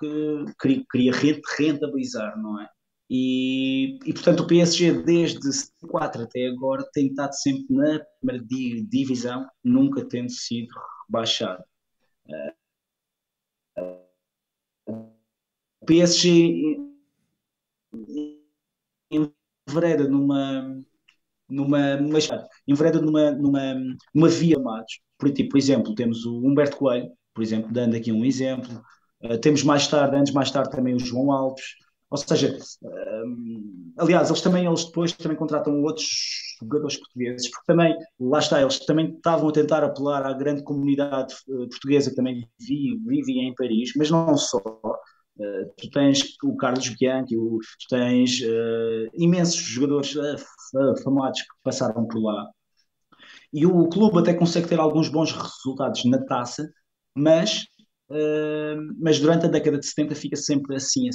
S2: rentabilizar, não é? E portanto o PSG desde 74 até agora tem estado sempre na primeira divisão, nunca tendo sido rebaixado. O PSG envereda numa via amados. Por exemplo, temos o Humberto Coelho, por exemplo, dando aqui um exemplo. Temos anos mais tarde também o João Alves. Ou seja, aliás, eles depois também contratam outros jogadores portugueses, porque também, lá está, eles também estavam a tentar apelar à grande comunidade portuguesa que também vivia em Paris, mas não só. Tu tens o Carlos Bianchi, tu tens imensos jogadores famosos que passaram por lá. E o clube até consegue ter alguns bons resultados na taça, mas durante a década de 70 fica sempre assim.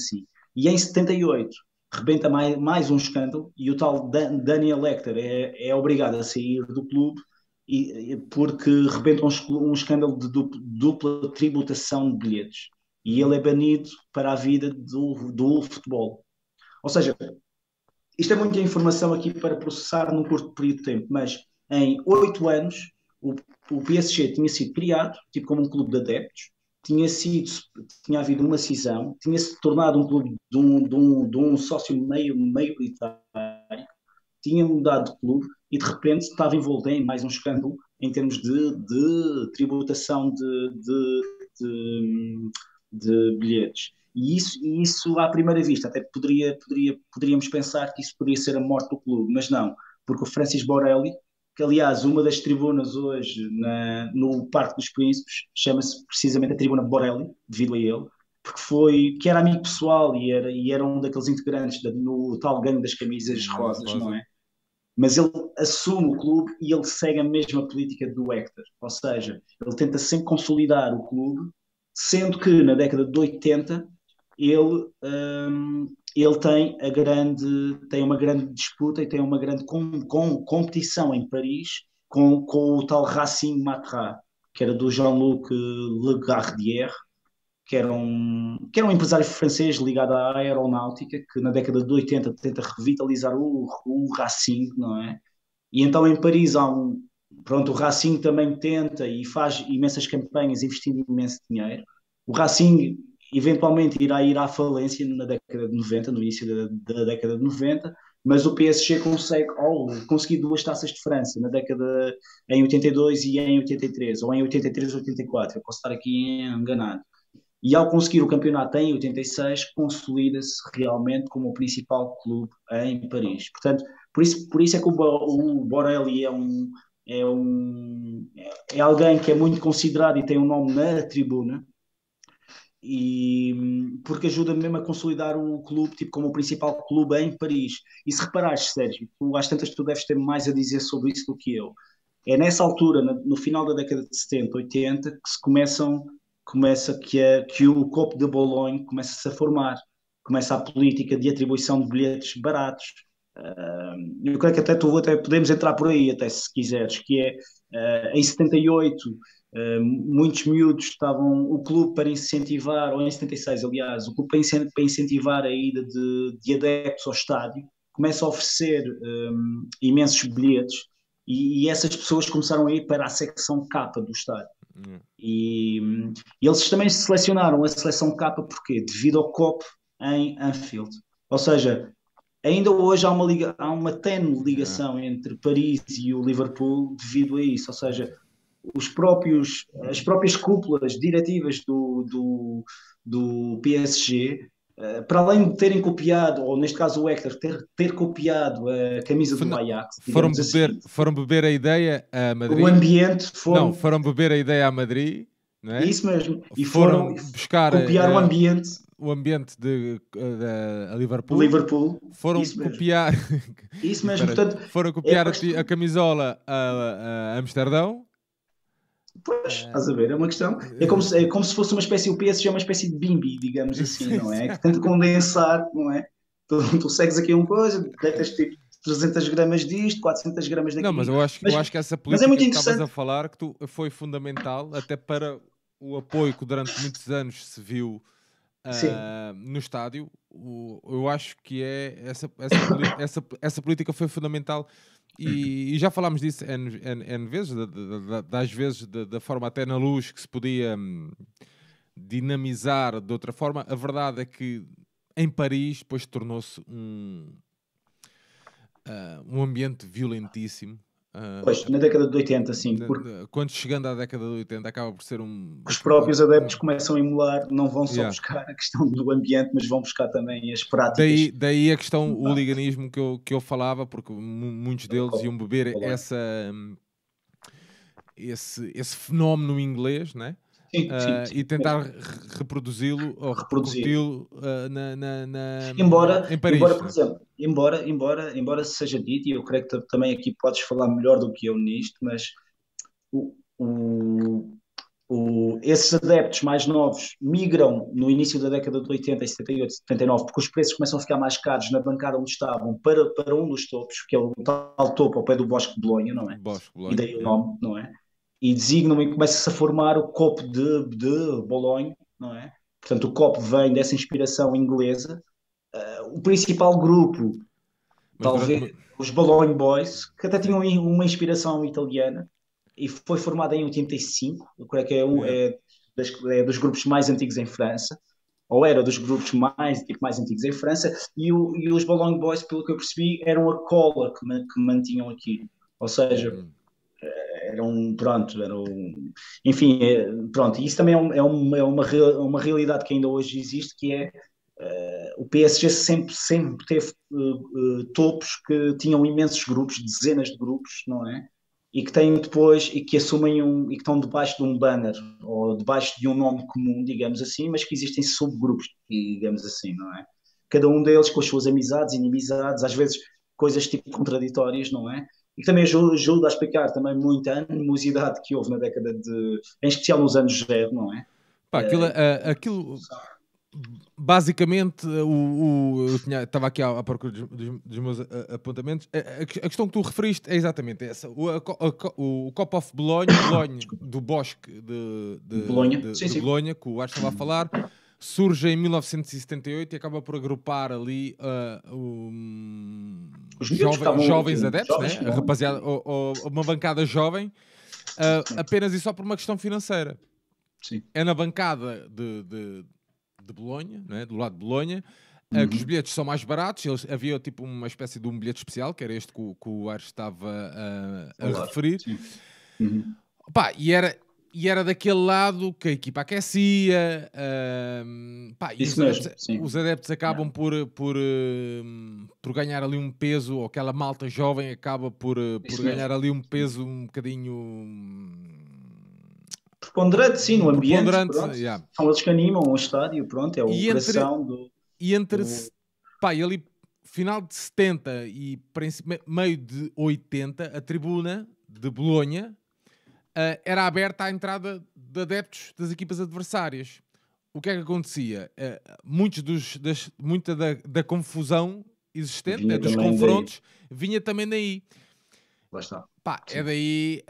S2: E em 78 rebenta mais um escândalo e o tal Daniel Lecter é obrigado a sair do clube porque rebenta um escândalo de dupla tributação de bilhetes. E ele é banido para a vida do futebol. Ou seja, isto é muita informação aqui para processar num curto período de tempo, mas em 8 anos o PSG tinha sido criado, tipo como um clube de adeptos, tinha havido uma cisão, tinha-se tornado um clube de um sócio maioritário, tinha mudado de clube e de repente estava envolvido em mais um escândalo em termos de tributação de bilhetes. E isso à primeira vista, até poderíamos pensar que isso poderia ser a morte do clube, mas não, porque o Francis Borelli, que aliás uma das tribunas hoje no Parque dos Príncipes chama-se precisamente a Tribuna Borelli, devido a ele, porque que era amigo pessoal e era um daqueles integrantes no tal gangue das camisas rosas, não é? Mas ele assume o clube e ele segue a mesma política do Hector, ou seja, ele tenta sempre consolidar o clube, sendo que na década de 80 ele tem uma grande disputa e tem uma grande competição em Paris com o tal Racing Matra, que era do Jean-Luc Legardière, que era um empresário francês ligado à aeronáutica, que na década de 80 tenta revitalizar o Racing, não é? E então em Paris o Racing também tenta e faz imensas campanhas investindo imenso dinheiro. O Racing eventualmente irá ir à falência na década de 90, no início da década de 90, mas o PSG conseguir 2 taças de França em 82 e em 83, ou em 83 e 84, eu posso estar aqui enganado. E ao conseguir o campeonato em 86, consolida-se realmente como o principal clube em Paris. Portanto, por isso é que o Borelli é alguém que é muito considerado e tem um nome na tribuna, e porque ajuda mesmo a consolidar o clube tipo como o principal clube em Paris. E se reparares, Sérgio, às tantas tu deves ter mais a dizer sobre isso do que eu. É nessa altura, no final da década de 70, 80, que se começa que o Copo de Bolonha começa-se a formar, começa a política de atribuição de bilhetes baratos. Eu creio que até podemos entrar por aí, até se quiseres, que é em 78 muitos miúdos o clube para incentivar, ou em 76 aliás, o clube para incentivar a ida de adeptos ao estádio, começa a oferecer imensos bilhetes e essas pessoas começaram a ir para a secção K do estádio. E eles também selecionaram a seleção K porque devido ao COP em Anfield. Ou seja, ainda hoje há uma tenue ligação entre Paris e o Liverpool devido a isso. Ou seja, as próprias cúpulas diretivas do PSG, para além de terem copiado, ou neste caso o Hector ter copiado a camisa do Ajax,
S1: foram beber a ideia a Madrid.
S2: O ambiente
S1: foram beber a ideia a Madrid, não é?
S2: Isso mesmo. E
S1: foram buscar
S2: copiar o ambiente.
S1: o ambiente a
S2: do
S1: Liverpool,
S2: Liverpool,
S1: foram
S2: isso mesmo.
S1: copiar,
S2: Isso mesmo, portanto,
S1: foram
S2: é
S1: copiar
S2: uma questão.
S1: a camisola a Amsterdão.
S2: Pois, estás a ver, é uma questão. É como se fosse uma espécie, o PSG é uma espécie de Bimbi, digamos assim, não é? Que tenta condensar, não é? Tu segues aqui uma coisa, deitas tipo 300 gramas disto, 400 gramas
S1: Não, mas
S2: daquilo,
S1: eu acho que essa
S2: mas é
S1: política
S2: muito
S1: que estavas a
S2: interessante.
S1: falar foi fundamental até para o apoio que durante muitos anos se viu
S2: Sim,
S1: no estádio. Eu acho que essa política foi fundamental e já falámos disso N vezes, das vezes da forma até na luz que se podia dinamizar de outra forma. A verdade é que em Paris depois tornou-se um ambiente violentíssimo.
S2: pois, na década de 80, sim, porque
S1: Quando chegando à década de 80 acaba por ser
S2: os próprios adeptos começam a emular, não vão só buscar a questão do ambiente, mas vão buscar também as práticas.
S1: daí a questão, o
S2: Pá,
S1: hooliganismo que eu falava, porque muitos
S2: pela
S1: deles
S2: Copa,
S1: iam beber
S2: Bolonha.
S1: esse fenómeno inglês, né?
S2: Sim, sim, sim,
S1: E tentar reproduzi-lo ou
S2: reproduzir.
S1: repercuti-lo
S2: Embora,
S1: em
S2: embora,
S1: Paris,
S2: por
S1: né?
S2: exemplo, embora seja dito, e eu creio que também aqui podes falar melhor do que eu nisto, mas o, o, esses adeptos mais novos migram no início da década de 80 e 78, 79, porque os preços começam a ficar mais caros na bancada onde estavam para um dos topos, que é o tal topo ao pé do Bosque de Bolonha, não é?
S1: Bosque,
S2: E
S1: Bolonha,
S2: daí o
S1: yeah.
S2: nome, não é? E designam e começa-se a formar o copo de Bolonha, não é? Portanto, o copo vem dessa inspiração inglesa. O principal grupo,
S1: Mas durante
S2: talvez
S1: uma...
S2: os Bologna Boys, que até
S1: Sim,
S2: tinham uma inspiração italiana, e foi formada em 85, eu creio que
S1: yeah.
S2: é dos grupos mais antigos em França, ou era dos grupos mais antigos em França, e os Bologna Boys, pelo que eu percebi, eram a cola que mantinham aqui. Ou seja,
S1: Uhum.
S2: pronto, enfim, pronto, e isso também uma realidade que ainda hoje existe, que é o PSG sempre teve topos que tinham imensos grupos, dezenas de grupos, não é? E que têm depois, e que assumem e que estão debaixo de um banner, ou debaixo de um nome comum, digamos assim, mas que existem subgrupos, digamos assim, não é? Cada um deles com as suas amizades, inimizades, às vezes coisas tipo contraditórias, não é? E que também ajuda a explicar também muita animosidade que houve na década de, em especial nos anos zero, não é?
S1: Pá, aquilo basicamente, eu estava aqui à procura dos meus apontamentos. A questão que tu referiste é exatamente essa. O Cop of Bolonha, do Bosque
S2: Bolonha, sim,
S1: de
S2: sim.
S1: Bolonha, que o Ars estava a falar, surge em 1978 e acaba por agrupar ali
S2: Os miúdos estavam
S1: jovens adeptos,
S2: jovens
S1: né?
S2: que
S1: A
S2: vão.
S1: rapaziada, uma bancada jovem, apenas e só por uma questão financeira.
S2: Sim.
S1: É na bancada de Bolonha, né? Do lado de Bolonha, que os
S2: Uhum.
S1: bilhetes são mais baratos. Havia tipo uma espécie de um bilhete especial, que era este que o Ares estava a
S2: Falar.
S1: referir.
S2: Sim. Uhum.
S1: Pá, e era daquele lado que a equipa aquecia, pá, e
S2: Isso mesmo, sim.
S1: os adeptos
S2: Yeah.
S1: acabam por ganhar ali um peso, ou aquela malta jovem acaba por
S2: Isso
S1: ganhar
S2: mesmo.
S1: ali um peso um bocadinho
S2: Preponderante, sim, no ambiente,
S1: preponderante,
S2: pronto.
S1: yeah.
S2: São eles que animam o estádio, pronto, é o
S1: E entre,
S2: coração do.
S1: E entre
S2: do...
S1: pá, e ali final de 70 e meio de 80, a tribuna de Bolonha era aberta à entrada de adeptos das equipas adversárias. O que é que acontecia? Muita da confusão existente, né,
S2: Vinha
S1: dos
S2: também daí.
S1: confrontos, vinha também daí.
S2: Lá está.
S1: Pá, é
S2: Sim.
S1: daí.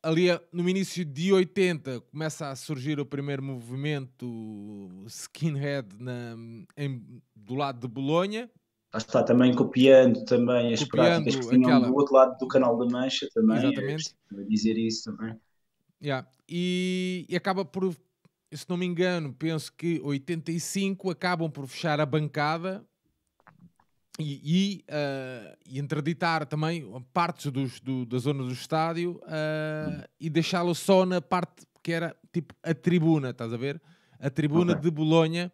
S1: Ali no início de 80 começa a surgir o primeiro movimento skinhead do lado de Bolonha,
S2: Lá está também copiando também as práticas que
S1: copiando
S2: vinham do
S1: aquela.
S2: outro lado do Canal da Mancha também, é
S1: Exatamente.
S2: preciso dizer isso também.
S1: Yeah. E acaba por, se não me engano, penso que 85 acabam por fechar a bancada e interditar também partes da zona do estádio e deixá-lo só na parte que era tipo a tribuna, estás a ver? A tribuna
S2: Ok,
S1: de Bolonha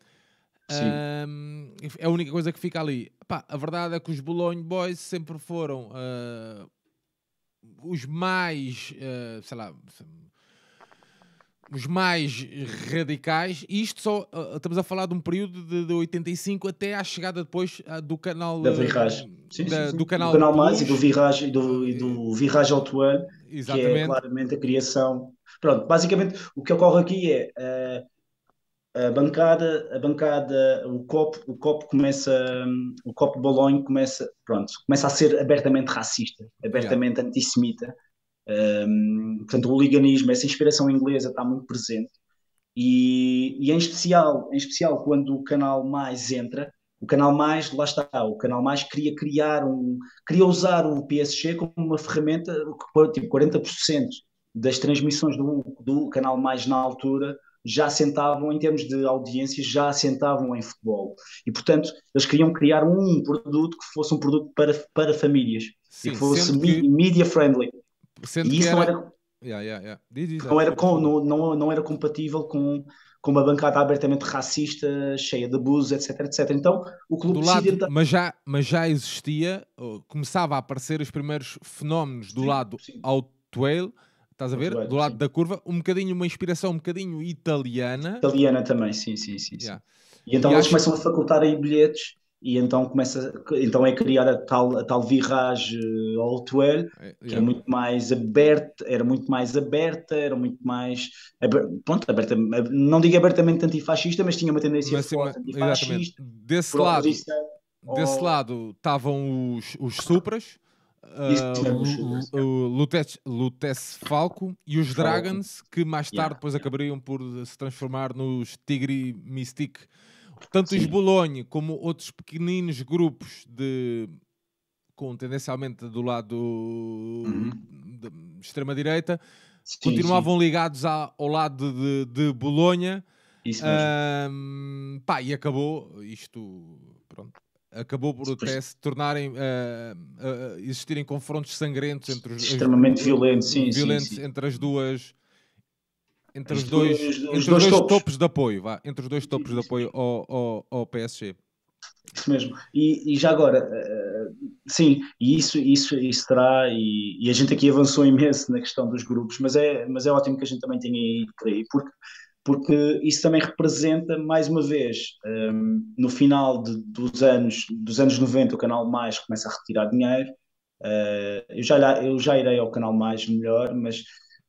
S2: sim.
S1: é a única coisa que fica ali. Pá, a verdade é que os Bologna Boys sempre foram os mais, sei lá, os mais radicais, e isto só estamos a falar de um período de 85 até à chegada depois do canal
S2: Da Virrage. Sim, sim,
S1: do
S2: sim. Do
S1: canal
S2: Canal Mais e do
S1: Plus,
S2: Virrage e do Virrage Autuel, que é
S1: exatamente,
S2: claramente a criação. Pronto, basicamente o que ocorre aqui é a bancada, o copo começa, o copo de Bolonha começa, pronto, começa a ser abertamente racista,
S1: yeah.
S2: abertamente antissemita. Portanto, o hooliganismo, essa inspiração inglesa está muito presente. E em especial quando o Canal Mais entra, o Canal Mais, lá está, o Canal Mais queria usar o PSG como uma ferramenta, tipo 40% das transmissões do Canal Mais na altura já assentavam, em termos de audiência, já assentavam em futebol. E, portanto, eles queriam criar um produto que fosse um produto para famílias e que
S1: Sim,
S2: fosse media friendly.
S1: sendo
S2: E
S1: que
S2: isso não
S1: era.
S2: era
S1: Yeah, yeah, yeah. Diz,
S2: não era, com,
S1: desculpa.
S2: não era compatível com uma bancada abertamente racista, cheia de abusos, etc, etc. Então, o clube
S1: Do
S2: decide
S1: lado,
S2: entrar.
S1: mas já existia, começava a aparecer os primeiros fenómenos do
S2: Sim,
S1: lado
S2: sim,
S1: Outwell, estás a ver? Do
S2: atual,
S1: lado
S2: sim.
S1: da curva, um bocadinho, uma inspiração um bocadinho italiana.
S2: Italiana também, sim, sim, sim, sim.
S1: Yeah.
S2: E então
S1: E
S2: eles
S1: acho,
S2: começam a facultar aí bilhetes e então é criada a tal viragem ao Tuel, que é
S1: yeah.
S2: muito mais aberta, era muito mais, pronto, aberta, não digo abertamente antifascista, mas tinha uma tendência
S1: Mas, sim,
S2: forte
S1: exatamente.
S2: antifascista,
S1: Desse
S2: por
S1: lado,
S2: oposição
S1: desse
S2: ao.
S1: lado estavam os Supras,
S2: Isso mesmo, os Sugas, yeah.
S1: o Lutece Falco e os
S2: Falco,
S1: Dragons, que mais tarde
S2: yeah,
S1: depois
S2: yeah.
S1: acabariam por se transformar nos Tigre Mystique. Tanto os
S2: Sim.
S1: Bolonha como outros pequeninos grupos com tendencialmente do lado
S2: Uhum.
S1: da extrema-direita,
S2: Sim, sim,
S1: continuavam ligados ao lado de Bolonha.
S2: isso mesmo.
S1: Pá, e acabou isto, pronto, acabou por até se tornarem, existirem confrontos sangrentos
S2: Extremamente violento, sim, sim,
S1: violentos
S2: sim. Os
S1: entre os
S2: dois
S1: dois
S2: topos.
S1: topos de apoio, vá, entre os dois topos de
S2: Isso
S1: apoio
S2: mesmo.
S1: ao PSG.
S2: Isso mesmo. E já agora, sim, e isso terá, e a gente aqui avançou imenso na questão dos grupos, mas é ótimo que a gente também tenha ido por aí, porque isso também representa, mais uma vez, no final dos anos 90, o Canal Mais começa a retirar dinheiro. Eu já irei ao Canal Mais melhor,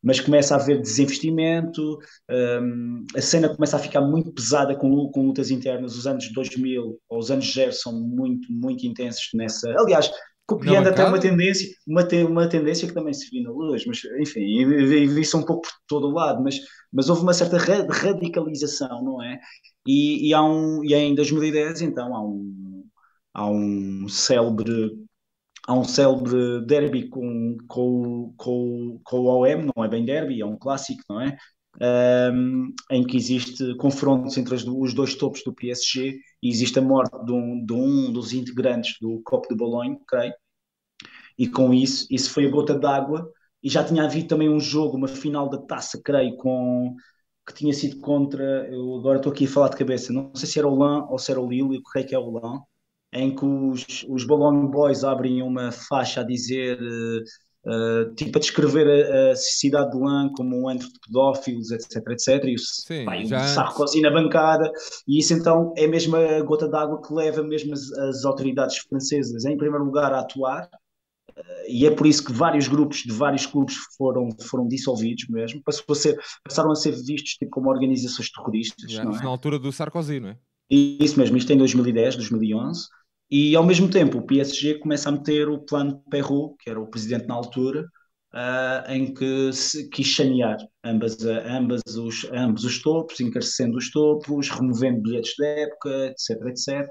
S2: mas começa a haver desinvestimento, a cena começa a ficar muito pesada com lutas internas. Os anos 2000 ou os anos 0 são muito, muito intensos nessa. Aliás,
S1: Na
S2: copiando até uma
S1: bancada?
S2: tendência, uma tendência que também se viu na luz, mas enfim, e vi isso um pouco por todo o lado, mas houve uma certa radicalização, não é? E em 2010, então, há um célebre há um célebre derby com o OM, não é bem derby, é um clássico, não é? Em que existe confrontos entre os dois topos do PSG e existe a morte de um dos integrantes do Copo de Bolonha, creio, e com isso foi a gota d'água, e já tinha havido também um jogo, uma final da taça, creio, que tinha sido contra, eu agora estou aqui a falar de cabeça, não sei se era o Lan ou se era o Lille, eu creio que é o Lan, em que os Balloon Boys abrem uma faixa a dizer, tipo a descrever a sociedade de Lan como um antro de pedófilos, etc, etc, pá,
S1: Sim,
S2: e o
S1: já antes.
S2: Sarkozy na bancada, e isso então é mesmo a gota d'água que leva mesmo as autoridades francesas, em primeiro lugar, a atuar, e é por isso que vários grupos de vários clubes foram dissolvidos mesmo, passaram a ser vistos tipo, como organizações terroristas,
S1: Já,
S2: não
S1: isto na
S2: é?
S1: altura do Sarkozy, não é?
S2: E isso mesmo, isto em 2010, 2011, e ao mesmo tempo o PSG começa a meter o plano Perrot, que era o presidente na altura, em que se quis sanear ambos os topos, encarecendo os topos, removendo bilhetes de época, etc, etc.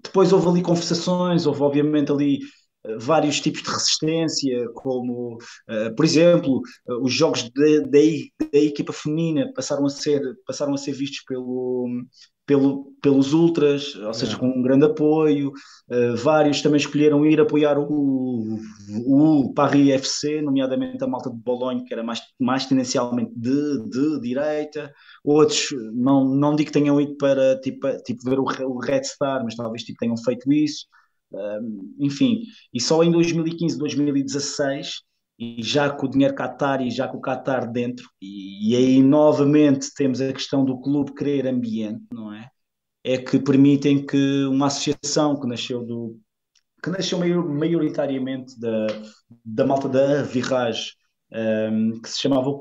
S2: Depois houve ali conversações, houve obviamente ali vários tipos de resistência, como, por exemplo, os jogos da equipa feminina passaram a ser vistos pelos ultras, ou seja,
S1: Yeah.
S2: com um grande apoio. Vários também escolheram ir apoiar o Paris FC, nomeadamente a malta de Bolonha, que era mais tendencialmente de direita. Outros, não digo que tenham ido para tipo ver o Red Star, mas talvez tipo, tenham feito isso. Enfim, e só em 2015, 2016 e já com o dinheiro Qatar e já com o Qatar dentro, e aí novamente temos a questão do clube querer ambiente, não é? É que permitem que uma associação que nasceu maioritariamente da malta da Virrage, que se chamava o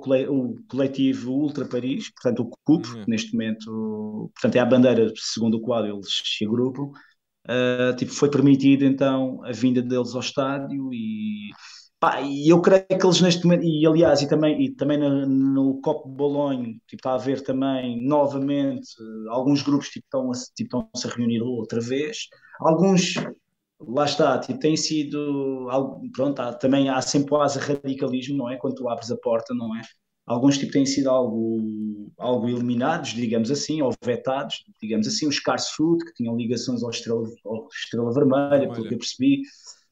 S2: Coletivo Ultra Paris, portanto o CUP,
S1: Yeah.
S2: neste momento, portanto é a bandeira segundo a qual eles se agrupam. Tipo, foi permitido então a vinda deles ao estádio e, pá, e eu creio que eles neste momento, e aliás, e também no Copo de Bolonha, tipo, está a haver também novamente alguns grupos tipo, estão-se a reunir outra vez. Alguns, lá está, tipo, tem sido algo, pronto, também há sempre quase radicalismo, não é? Quando tu abres a porta, não é? Alguns tipo, têm sido algo eliminados, digamos assim, ou vetados, digamos assim, os Cars Food, que tinham ligações ao Estrela Vermelha, pelo que
S1: Vermelha.
S2: eu percebi.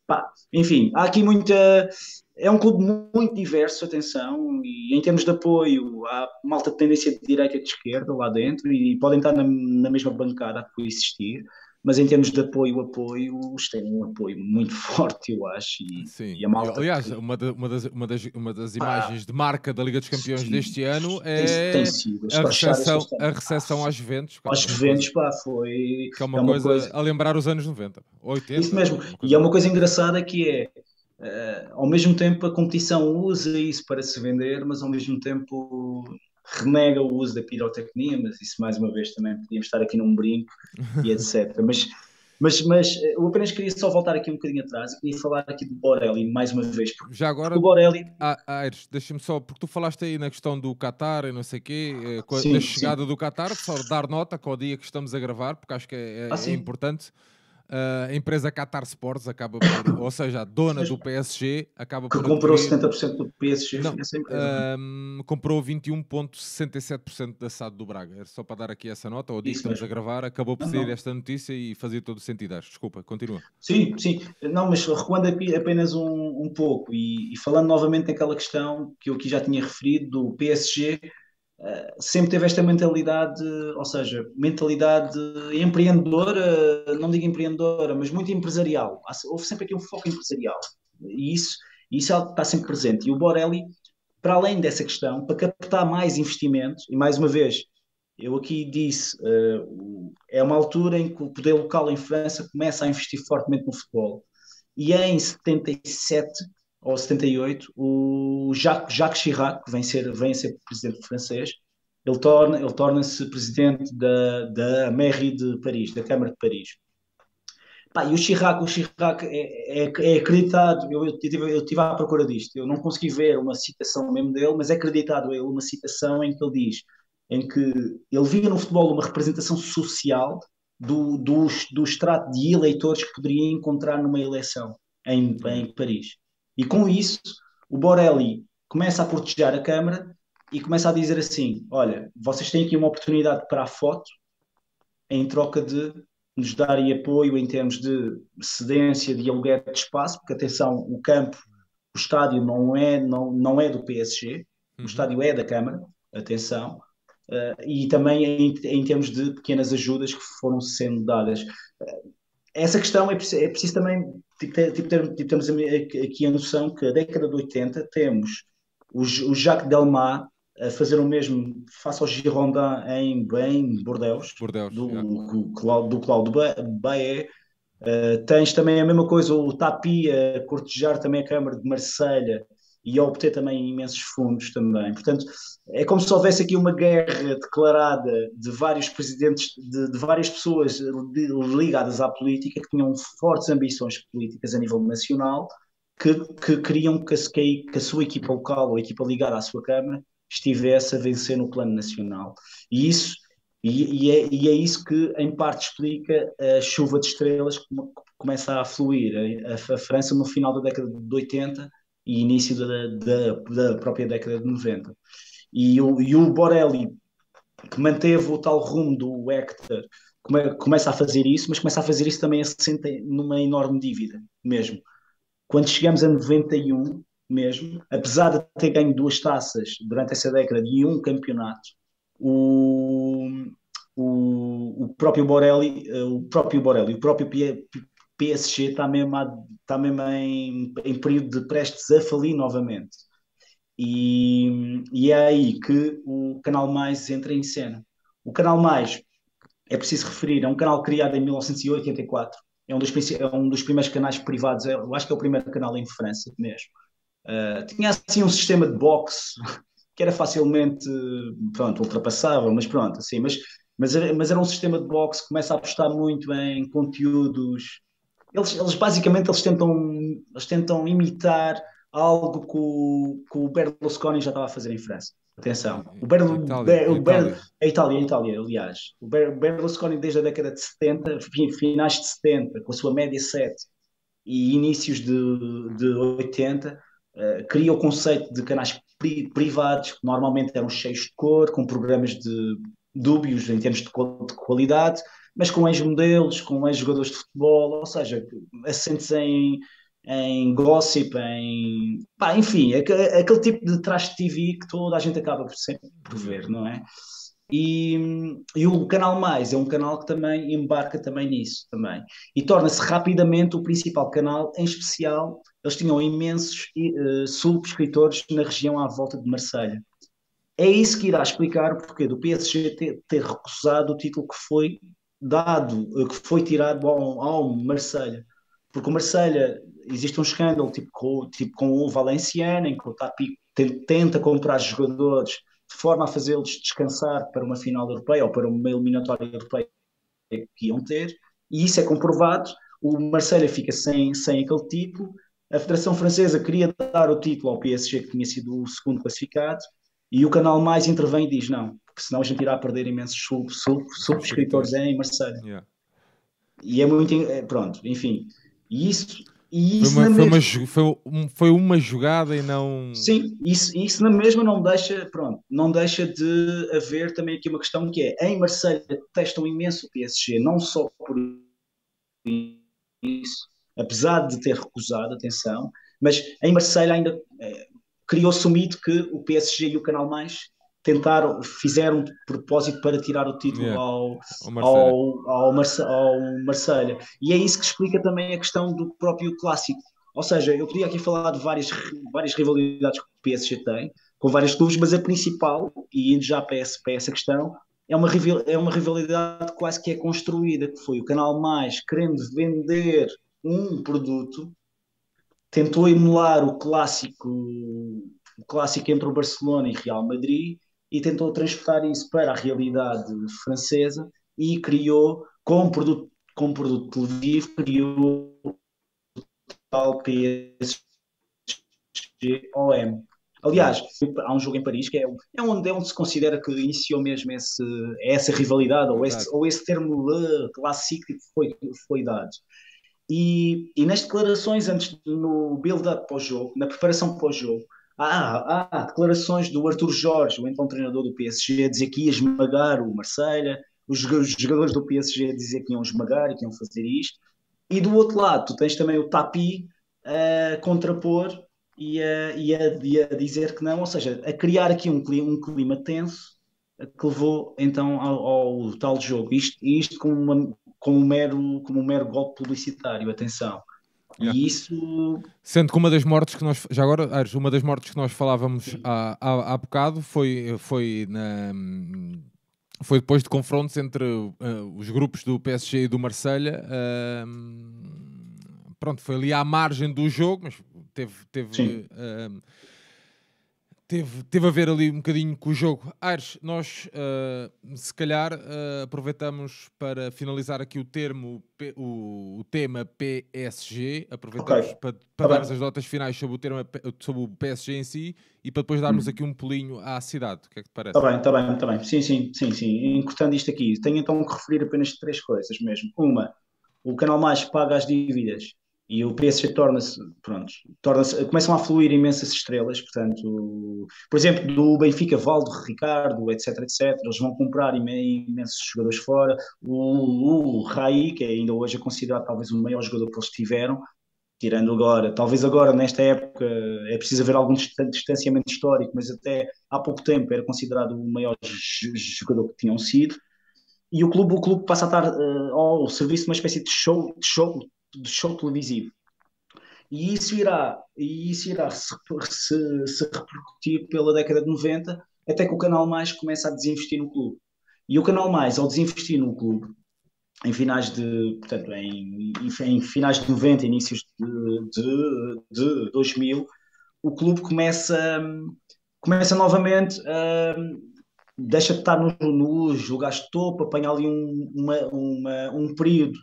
S2: Pá, enfim, há aqui muita. É um clube muito diverso, atenção, e em termos de apoio, há malta de tendência de direita e de esquerda lá dentro, e podem estar na mesma bancada a coexistir, mas em termos de apoio, eles têm um apoio muito forte, eu acho, e
S1: Sim,
S2: a malta
S1: aliás,
S2: que.
S1: uma das
S2: Pá,
S1: imagens de marca da Liga dos Campeões
S2: sim,
S1: deste ano
S2: tem
S1: é
S2: sido, as tochadas que eles têm.
S1: A recepção às Juventus,
S2: Aos
S1: uma coisa
S2: Juventus, pá, foi.
S1: que é
S2: É
S1: uma
S2: uma
S1: coisa
S2: coisa.
S1: a lembrar os anos 90,
S2: Isso
S1: 80,
S2: mesmo.
S1: uma
S2: E é
S1: coisa.
S2: uma coisa engraçada que é, ao mesmo tempo, a competição usa isso para se vender, mas ao mesmo tempo renega o uso da pirotecnia, mas isso mais uma vez também podíamos estar aqui num brinco e etc. Mas eu apenas queria só voltar aqui um bocadinho atrás e queria falar aqui do Borelli mais uma vez,
S1: Já
S2: porque o
S1: agora,
S2: Borelli,
S1: Aires, deixa-me só, porque tu falaste aí na questão do Qatar e não sei o quê, da
S2: sim, sim,
S1: chegada do Qatar, só dar nota que ao dia que estamos a gravar, porque acho que é
S2: sim,
S1: importante. A empresa Qatar Sports acaba por, ou seja, a dona do PSG acaba
S2: que
S1: por
S2: comprou
S1: adquirir,
S2: 70% do PSG,
S1: não,
S2: foi essa empresa, não é?
S1: comprou 21,67% da SAD do Braga. Era só para dar aqui essa nota, ao dia que
S2: Isso
S1: estamos a
S2: mesmo.
S1: gravar, acabou por
S2: Não,
S1: sair
S2: não.
S1: esta notícia e fazia todo o sentido. Acho. Desculpa, continua.
S2: Sim, sim. Não, mas recuando apenas um pouco e falando novamente naquela questão que eu aqui já tinha referido do PSG, sempre teve esta mentalidade, ou seja, mentalidade empreendedora, não digo empreendedora, mas muito empresarial. Houve sempre aqui um foco empresarial e isso é algo que está sempre presente. E o Borelli, para além dessa questão, para captar mais investimentos, e mais uma vez, eu aqui disse, é uma altura em que o poder local em França começa a investir fortemente no futebol. E em 77 ou 78, o Jacques Chirac, que vem a ser presidente francês, ele torna-se presidente da Mairie de Paris, da Câmara de Paris. Pá, e o Chirac é acreditado, eu tive à procura disto, eu não consegui ver uma citação mesmo dele, mas é acreditado a ele uma citação em que ele diz, em que ele via no futebol uma representação social do extrato de eleitores que poderia encontrar numa eleição
S1: Yeah.
S2: em Paris. E com isso, o Borelli começa a proteger a Câmara e começa a dizer assim, olha, vocês têm aqui uma oportunidade para a foto, em troca de nos darem apoio em termos de cedência de aluguer de espaço, porque atenção, o estádio não é do PSG, o
S1: Uhum.
S2: estádio é da Câmara, atenção, e também em termos de pequenas ajudas que foram sendo dadas. Essa questão é preciso também termos aqui a noção que a década de 80 temos o Jacques Delmas a fazer o mesmo face ao Girondins em Bordeaux,
S1: Bordeaux, yeah.
S2: do Cláudio Baé. Tens também a mesma coisa, o Tapi a cortejar também a Câmara de Marselha e a obter também imensos fundos também. Portanto, é como se houvesse aqui uma guerra declarada de vários presidentes, de várias pessoas ligadas à política, que tinham fortes ambições políticas a nível nacional, que queriam que a sua equipa local ou a equipa ligada à sua Câmara estivesse a vencer no plano nacional. E isso e é isso que, em parte, explica a chuva de estrelas que começa a fluir a França no final da década de 80 e início da própria década de 90. E o Borelli, que manteve o tal rumo do Hector, começa a fazer isso, mas começa a fazer isso também assente numa enorme dívida, mesmo. Quando chegamos a 91, mesmo, apesar de ter ganho duas taças durante essa década e um campeonato, o, o próprio Borelli, o próprio PSG está mesmo em período de prestes a falir novamente. E é aí que o Canal Mais entra em cena. O Canal Mais, é preciso referir, é um canal criado em 1984. É um dos primeiros canais privados, eu acho que é o primeiro canal em França mesmo. Tinha assim um sistema de boxe que era facilmente, pronto, ultrapassável, mas pronto, assim, mas era um sistema de boxe que começa a apostar muito em conteúdos. Eles basicamente eles tentam imitar algo que o Berlusconi já estava a fazer em França. Atenção,
S1: Itália, Itália.
S2: A Itália, aliás. O Berlusconi desde a década de 70, finais de 70, com a sua média 7 e inícios de 80, cria o conceito de canais privados, que normalmente eram cheios de cor, com programas de dúbios em termos de qualidade, mas com ex-modelos, com ex-jogadores de futebol, ou seja, assentes em gossip, enfim, aquele tipo de trash TV que toda a gente acaba por sempre por ver, não é? E o Canal Mais é um canal que também embarca também nisso também. E torna-se rapidamente o principal canal, em especial, eles tinham imensos subscritores na região à volta de Marselha. É isso que irá explicar o porquê do PSG ter recusado o título que foi dado, que foi tirado ao Marselha. Porque o Marselha, existe um escândalo tipo com o Valenciano, em que o Tapi tenta comprar jogadores de forma a fazê-los descansar para uma final europeia ou para uma eliminatória europeia que iam ter, e isso é comprovado. O Marselha fica sem aquele título. A Federação Francesa queria dar o título ao PSG, que tinha sido o segundo classificado, e o Canal Mais intervém e diz não, porque senão a gente irá perder imensos subscritores
S1: Subscritores.
S2: em Marselha.
S1: Yeah.
S2: E é muito. Pronto, enfim. E isso, e
S1: Foi
S2: isso
S1: uma,
S2: na
S1: foi, uma,
S2: mesma.
S1: foi uma jogada e não.
S2: Sim, isso na mesma não deixa, pronto, não deixa de haver também aqui uma questão que é, em Marselha testam imenso o PSG, não só por isso, apesar de ter recusado, atenção, mas em Marselha ainda criou-se o mito que o PSG e o Canal Mais fizeram de propósito para tirar o título
S1: Yeah. O Marselha.
S2: ao Marselha. E é isso que explica também a questão do próprio clássico. Ou seja, eu podia aqui falar de várias rivalidades que o PSG tem, com vários clubes, mas a principal, e indo já para essa questão, é uma rivalidade quase que é construída, que foi o Canal Mais querendo vender um produto, tentou emular o clássico entre o Barcelona e Real Madrid e tentou transportar isso para a realidade francesa e criou, com produto televisivo, criou o tal PSG-OM.
S1: Yeah.
S2: Aliás, há um jogo em Paris que é onde se considera que iniciou mesmo essa rivalidade
S1: Verdade.
S2: ou esse termo clássico que foi dado. E nas declarações antes, no build-up para o jogo, na preparação para o jogo, há declarações do Arthur Jorge, o então treinador do PSG, a dizer que ia esmagar o Marselha, os jogadores do PSG a dizer que iam esmagar e que iam fazer isto. E do outro lado, tu tens também o Tapi a contrapor e a dizer que não, ou seja, a criar aqui um clima tenso que levou então ao tal jogo. Isto como um mero golpe publicitário, atenção.
S1: Yeah.
S2: E isso.
S1: Sendo que uma das mortes que nós. Já agora, Aires, uma das mortes que nós falávamos há bocado foi depois de confrontos entre os grupos do PSG e do Marselha. Pronto, foi ali à margem do jogo, mas teve a ver ali um bocadinho com o jogo. Aires, nós se calhar aproveitamos para finalizar aqui o tema PSG, aproveitamos
S2: Ok,
S1: para
S2: está
S1: darmos
S2: bem.
S1: as notas finais sobre o PSG em si e para depois darmos aqui um pulinho à cidade. O que é que te parece?
S2: Está bem, está bem, está bem. Sim, sim, sim, sim. Encurtando isto aqui, tenho então que referir apenas três coisas mesmo. Uma, o Canal Mais paga as dívidas e o PSG começam a fluir imensas estrelas, portanto, por exemplo, do Benfica, Valdo, Ricardo, etc, etc, eles vão comprar imensos jogadores fora, o Raí, que ainda hoje é considerado talvez o maior jogador que eles tiveram, tirando agora, talvez agora nesta época é preciso haver algum distanciamento histórico, mas até há pouco tempo era considerado o maior jogador que tinham sido, e o clube passa a estar ao serviço de uma espécie de show de show televisivo. E isso irá se repercutir pela década de 90, até que o Canal Mais começa a desinvestir no clube. E o Canal Mais, ao desinvestir no clube, portanto, em finais de 90, inícios de 2000, o clube começa novamente deixa de estar nos lugares de topo, apanha ali um período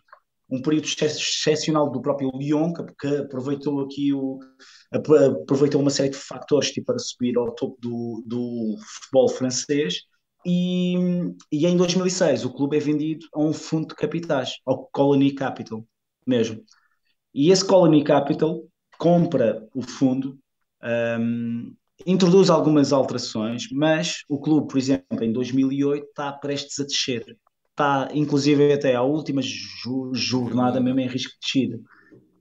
S2: excepcional do próprio Lyon, que aproveitou uma série de fatores tipo, para subir ao topo do futebol francês. E, e em 2006 o clube é vendido a um fundo de capitais, ao Colony Capital mesmo. E esse Colony Capital compra o fundo, um, introduz algumas alterações, mas o clube, por exemplo, em 2008 está prestes a descer. Está, inclusive, até à última jornada mesmo em risco de descida.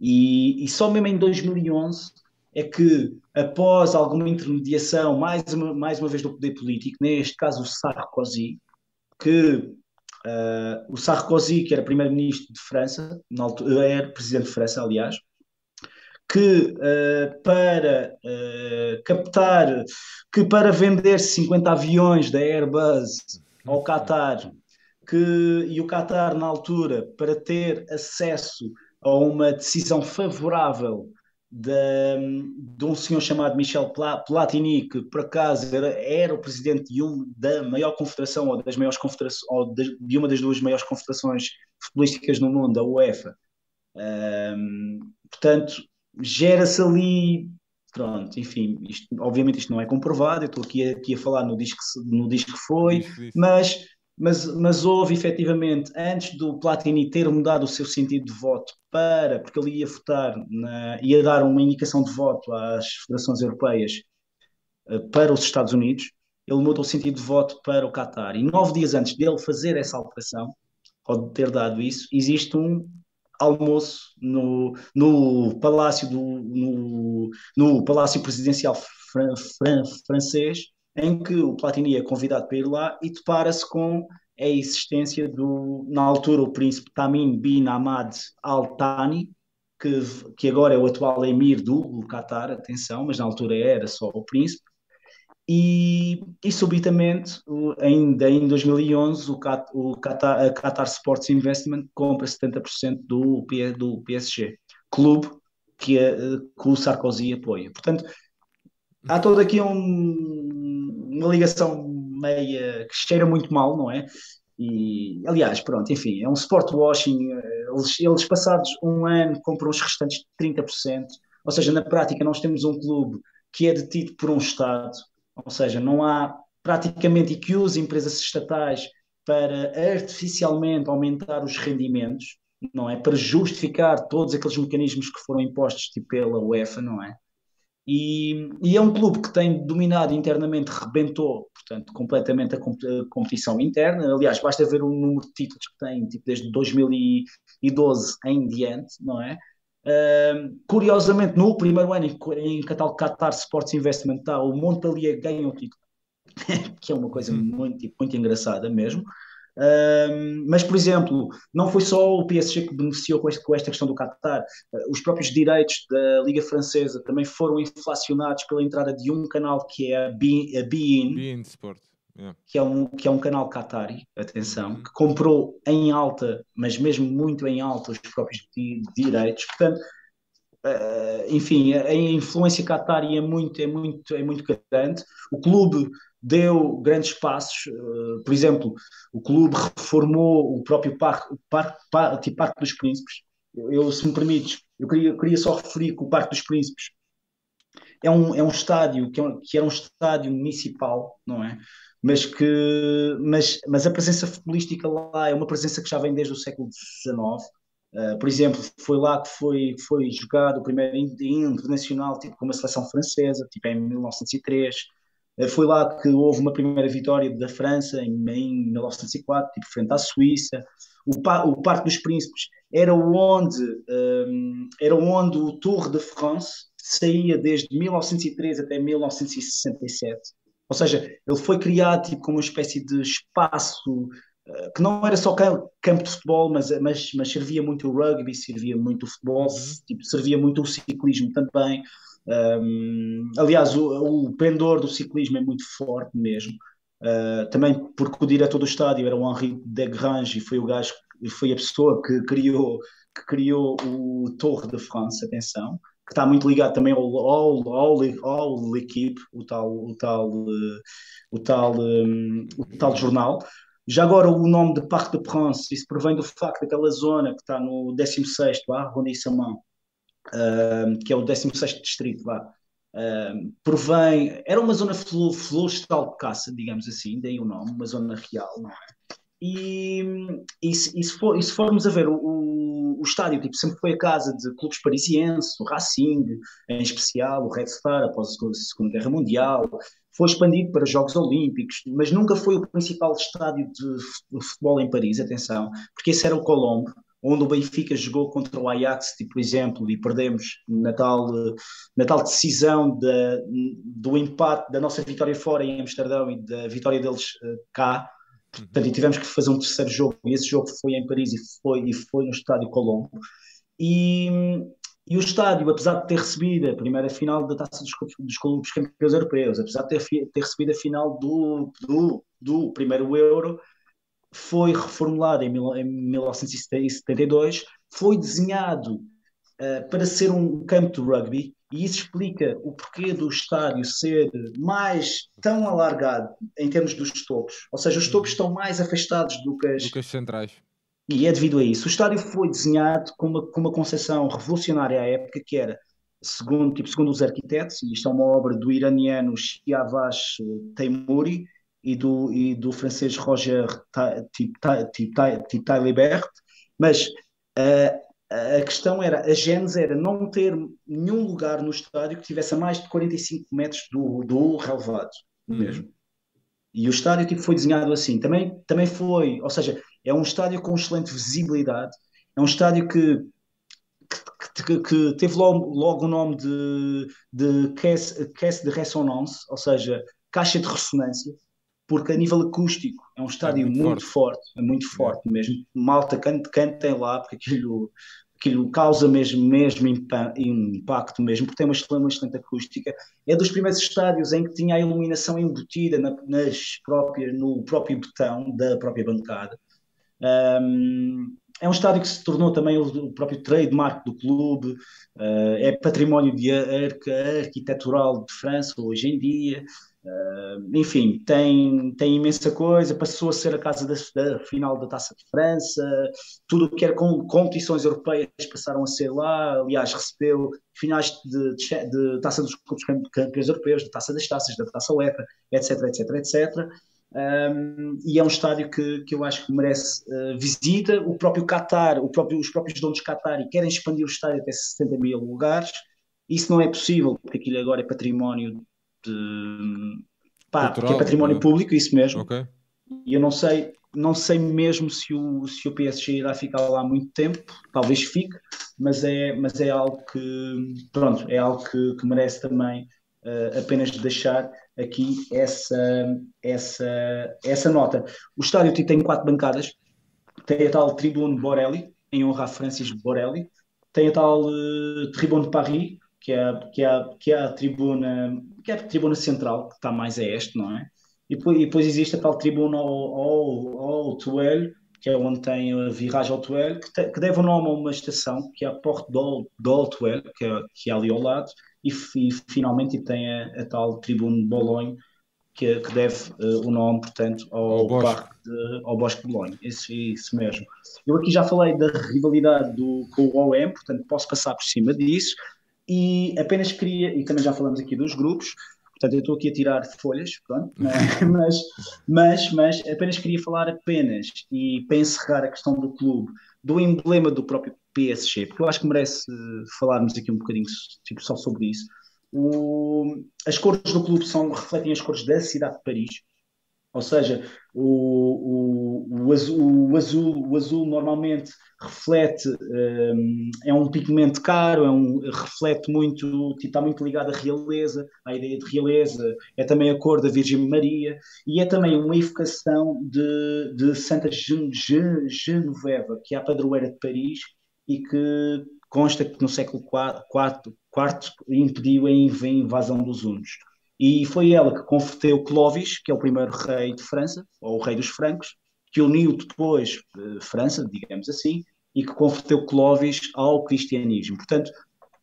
S2: E só mesmo em 2011 é que, após alguma intermediação, mais uma vez do poder político, neste caso o Sarkozy, o Sarkozy, que era primeiro-ministro de França, na altura, era presidente de França, aliás, que para vender 50 aviões da Airbus ao Qatar, e o Qatar, na altura, para ter acesso a uma decisão favorável de um senhor chamado Michel Platini, que por acaso era o presidente da maior confederação, ou das maiores confederações, de uma das duas maiores confederações futebolísticas no mundo, a UEFA. Portanto, gera-se ali, pronto, enfim, obviamente isto não é comprovado, eu estou aqui a falar no disco que foi, mas houve efetivamente, antes do Platini ter mudado o seu sentido de voto porque ele ia votar, ia dar uma indicação de voto às federações europeias para os Estados Unidos, ele mudou o sentido de voto para o Qatar. E 9 dias antes dele fazer essa alteração, ou de ter dado isso, existe um almoço no Palácio no Palácio Presidencial francês, em que o Platini é convidado para ir lá e depara-se com a existência na altura, o príncipe Tamim bin Hamad Al Thani, que agora é o atual emir do Qatar, atenção, mas na altura era só o príncipe. E subitamente, ainda em 2011, a Qatar Sports Investment compra 70% do PSG, clube que o Sarkozy apoia. Portanto, há toda aqui uma ligação meia que cheira muito mal, não é? E, aliás, pronto, enfim, é um sport washing. Eles passados um ano compram os restantes 30%, ou seja, na prática nós temos um clube que é detido por um Estado, ou seja, não há praticamente, e que usa empresas estatais para artificialmente aumentar os rendimentos, não é? Para justificar todos aqueles mecanismos que foram impostos tipo, pela UEFA, não é? E é um clube que tem dominado internamente, rebentou, portanto, completamente a competição interna. Aliás, basta ver o número de títulos que tem, tipo, desde 2012 em diante, não é? Curiosamente, no primeiro ano em que a Qatar Sports Investment está, o Montpellier ganha o título, que é uma coisa muito engraçada mesmo. Mas, por exemplo, não foi só o PSG que beneficiou com esta questão do Qatar. Os próprios direitos da Liga Francesa também foram inflacionados pela entrada de um canal que é a beIN
S1: Sport. Yeah.
S2: Que é um canal qatari, atenção, que comprou em alta, mas mesmo muito em alta, os próprios direitos. Portanto, enfim, a influência qatari é muito grande. O clube deu grandes passos, por exemplo, o clube reformou o próprio parque dos Príncipes. Se me permites, eu queria só referir que o Parque dos Príncipes é um estádio que era um estádio municipal, não é? Mas a presença futebolística lá é uma presença que já vem desde o século XIX. Por exemplo, foi lá que foi jogado o primeiro internacional tipo, com uma seleção francesa, tipo em 1903. Foi lá que houve uma primeira vitória da França em 1904, tipo, frente à Suíça. O Parque dos Príncipes era onde o Tour de France saía desde 1913 até 1967. Ou seja, ele foi criado tipo, como uma espécie de espaço que não era só campo de futebol, mas servia muito o rugby, servia muito o futebol,
S1: Uhum.
S2: tipo, servia muito o ciclismo também. Aliás, o pendor do ciclismo é muito forte mesmo. Também porque o diretor do estádio era o Henri Degrange e foi o gajo, foi a pessoa que criou o Torre de France, atenção, que está muito ligado também ao L'Equipe, o tal jornal. Já agora o nome de Parc de Princes, isso provém do facto daquela zona que está no 16º arrondissement, que é o 16º distrito, vá, provém, era uma zona florestal de caça, digamos assim, daí o nome, uma zona real, não é? E se formos a ver o estádio, tipo, sempre foi a casa de clubes parisienses, o Racing, em especial, o Red Star, após a Segunda Guerra Mundial, foi expandido para Jogos Olímpicos, mas nunca foi o principal estádio de futebol em Paris, atenção, porque esse era o Colombo, onde o Benfica jogou contra o Ajax, tipo, por exemplo, e perdemos na tal decisão do empate da nossa vitória fora em Amsterdão e da vitória deles cá.
S1: Uhum.
S2: Portanto, e tivemos que fazer um terceiro jogo, e esse jogo foi em Paris e foi no Estádio Colombo. E, e o estádio, apesar de ter recebido a primeira final da Taça dos Clubes Campeões Europeus, apesar de ter recebido a final do primeiro Euro, foi reformulado em 1972, foi desenhado para ser um campo de rugby, e isso explica o porquê do estádio ser mais tão alargado em termos dos topos, ou seja, os topos
S1: Uhum.
S2: estão mais afastados do que as.
S1: Do que as centrais.
S2: E é devido a isso. O estádio foi desenhado com uma concepção revolucionária à época, que era, segundo os arquitetos, e isto é uma obra do iraniano Siavash Teimouri e do francês Roger Taillibert, mas a questão era, a gênese era não ter nenhum lugar no estádio que tivesse a mais de 45 metros do relevado
S1: Uhum.
S2: mesmo. E o estádio tipo, foi desenhado assim. Também foi, ou seja, é um estádio com excelente visibilidade, é um estádio que teve logo o nome de caisse de ressonance, ou seja, caixa de ressonância, porque a nível acústico é um
S1: É
S2: estádio
S1: muito
S2: muito
S1: forte.
S2: forte, é muito
S1: Yeah.
S2: forte mesmo. Malta, cantem lá, porque aquilo causa mesmo impacto mesmo, porque tem uma excelente acústica. É dos primeiros estádios em que tinha a iluminação embutida no próprio betão da própria bancada. É um estádio que se tornou também o próprio trademark do clube, é património arquitetural de França hoje em dia. Enfim, tem imensa coisa, passou a ser a casa da final da Taça de França, tudo o que era competições europeias passaram a ser lá, aliás, recebeu finais de Taça dos Clubes Campeões Europeus, da Taça das Taças, da Taça UEFA, etc, etc, etc. E é um estádio que eu acho que merece visita. O próprio Qatar, os próprios donos de Qatar querem expandir o estádio até 60 mil lugares. Isso não é possível, porque aquilo agora é património pá, que é
S1: Cultural.
S2: património público, isso mesmo.
S1: Ok.
S2: E eu não sei mesmo se o PSG irá ficar lá muito tempo, talvez fique, mas é algo pronto, é algo que merece também apenas deixar aqui essa nota. O estádio tem 4 bancadas, tem a tal Tribune Borelli, em honra a Francis Borelli, tem a tal Tribune de Paris, que é a tribuna central, que está mais a este, não é? E depois existe a tal tribuna ao Tuel, que é onde tem a viragem ao Tuel, que deve o nome a uma estação, que é a Porte do Tuel, que é ali ao lado, e finalmente tem a tal tribuna de Boulogne, que deve o nome, portanto,
S1: Ao Bosque.
S2: ao Bosque de Bolonha. Isso mesmo. Eu aqui já falei da rivalidade com o OM, portanto, posso passar por cima disso. E apenas queria, e também já falamos aqui dos grupos, portanto, eu estou aqui a tirar folhas, pronto, né? mas apenas queria falar e para encerrar a questão do clube, do emblema do próprio PSG, porque eu acho que merece falarmos aqui um bocadinho tipo, só sobre isso. As cores do clube refletem as cores da cidade de Paris, ou seja, o azul normalmente reflete, é um pigmento caro, reflete muito, tipo, está muito ligado à realeza, à ideia de realeza, é também a cor da Virgem Maria, e é também uma evocação de Santa Genoveva, que é a padroeira de Paris, e que consta que no século IV impediu a invasão dos hunos. E foi ela que converteu Clovis, que é o primeiro rei de França, ou o rei dos francos, que uniu depois França, digamos assim, e que converteu Clovis ao cristianismo. Portanto,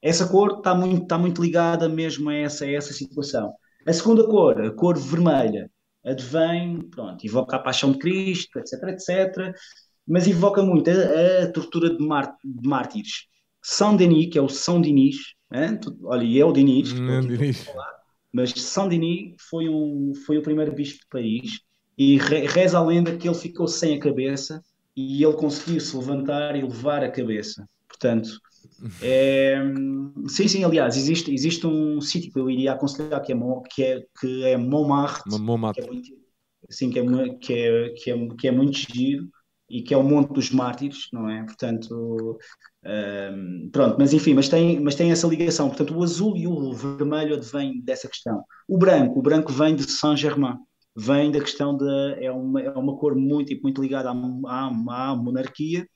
S2: essa cor está muito ligada mesmo a essa situação. A segunda cor, a cor vermelha, advém, pronto, evoca a paixão de Cristo, etc, etc, mas evoca muito a tortura de mártires. São Denis, que é o São Dinis, olha, é o Dinis, estou aqui a
S1: Dinis.
S2: falar, mas São Denis foi o primeiro bispo de Paris e reza a lenda que ele ficou sem a cabeça e ele conseguiu se levantar e levar a cabeça. Portanto, sim, sim, aliás, existe um sítio que eu iria aconselhar que é Montmartre, que é
S1: Montmartre.
S2: muito, assim, que é muito giro e que é o Monte dos Mártires, não é? Portanto, pronto, mas enfim, mas tem essa ligação. Portanto, o azul e o vermelho advêm dessa questão. O branco vem de Saint-Germain, vem da questão é uma cor muito ligada à monarquia,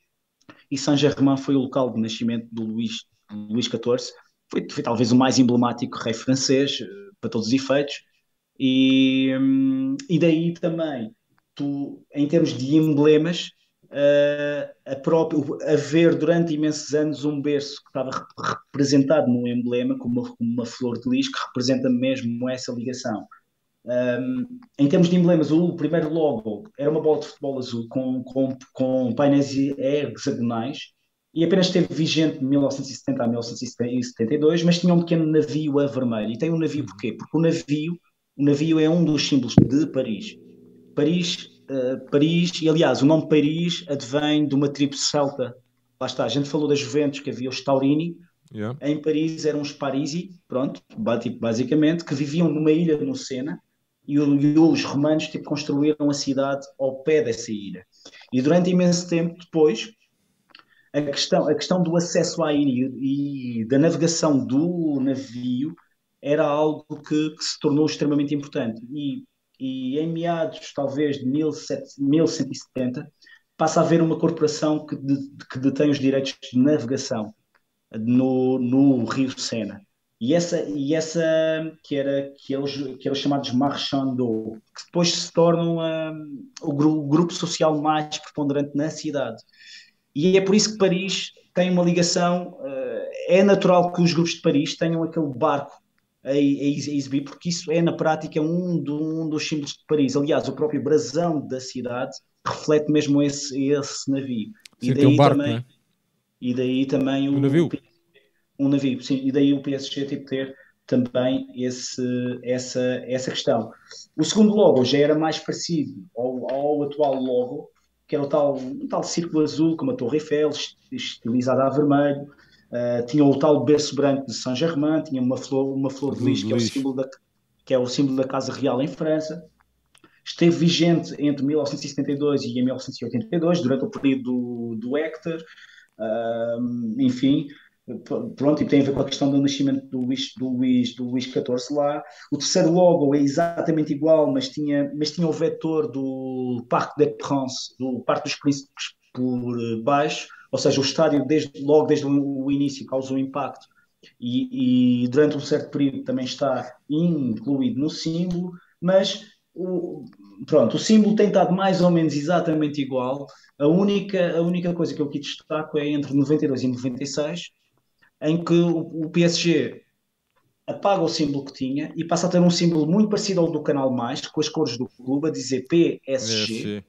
S2: e Saint-Germain foi o local de nascimento do Luís XIV, foi talvez o mais emblemático rei francês, para todos os efeitos, e daí também, em termos de emblemas, a ver durante imensos anos um berço que estava representado num emblema, como uma flor de lis, que representa mesmo essa ligação. Em termos de emblemas, o primeiro logo era uma bola de futebol azul com painéis hexagonais e apenas esteve vigente de 1970 a 1972, mas tinha um pequeno navio a vermelho. E tem um navio porquê? Porque o navio é um dos símbolos de Paris. Paris, e aliás, o nome Paris advém de uma tribo celta. Lá está, a gente falou das Juventus, que havia os Taurini.
S1: Yeah.
S2: Em Paris eram os Parisi, pronto, basicamente, que viviam numa ilha no Sena, e os romanos tipo, construíram a cidade ao pé dessa ilha. E durante imenso tempo depois, a questão do acesso à ilha e da navegação do navio era algo que se tornou extremamente importante. E em meados, talvez, de 1170, passa a haver uma corporação que detém os direitos de navegação no Rio Sena. E essa que eram chamados marchands, que depois se tornam o grupo social mais preponderante na cidade. E é por isso que Paris tem uma ligação, é natural que os grupos de Paris tenham aquele barco a exibir, porque isso é na prática um dos símbolos de Paris. Aliás, o próprio brasão da cidade reflete mesmo esse navio.
S1: Sim, tem um barco, não é?
S2: E daí também
S1: Um navio.
S2: um navio, sim, e daí o PSG tipo ter também essa questão. O segundo logo já era mais parecido ao atual logo, que era um tal círculo azul com uma torre Eiffel estilizada a vermelho, tinha o tal berço branco de Saint-Germain, tinha uma flor de lis, que é o símbolo da Casa Real em França. Esteve vigente entre 1972 e 1982, durante o período do Hector, enfim, pronto, e tem a ver com a questão do nascimento do Luís XIV lá. O terceiro logo é exatamente igual, mas tinha o vetor do Parc des Princes, do Parque dos Príncipes por baixo, ou seja, o estádio logo desde o início causou impacto e durante um certo período também está incluído no símbolo, mas pronto, o símbolo tem estado mais ou menos exatamente igual. A única coisa que eu aqui destaco é entre 92 e 96, em que o PSG apaga o símbolo que tinha e passa a ter um símbolo muito parecido ao do Canal Mais, com as cores do clube, a dizer PSG,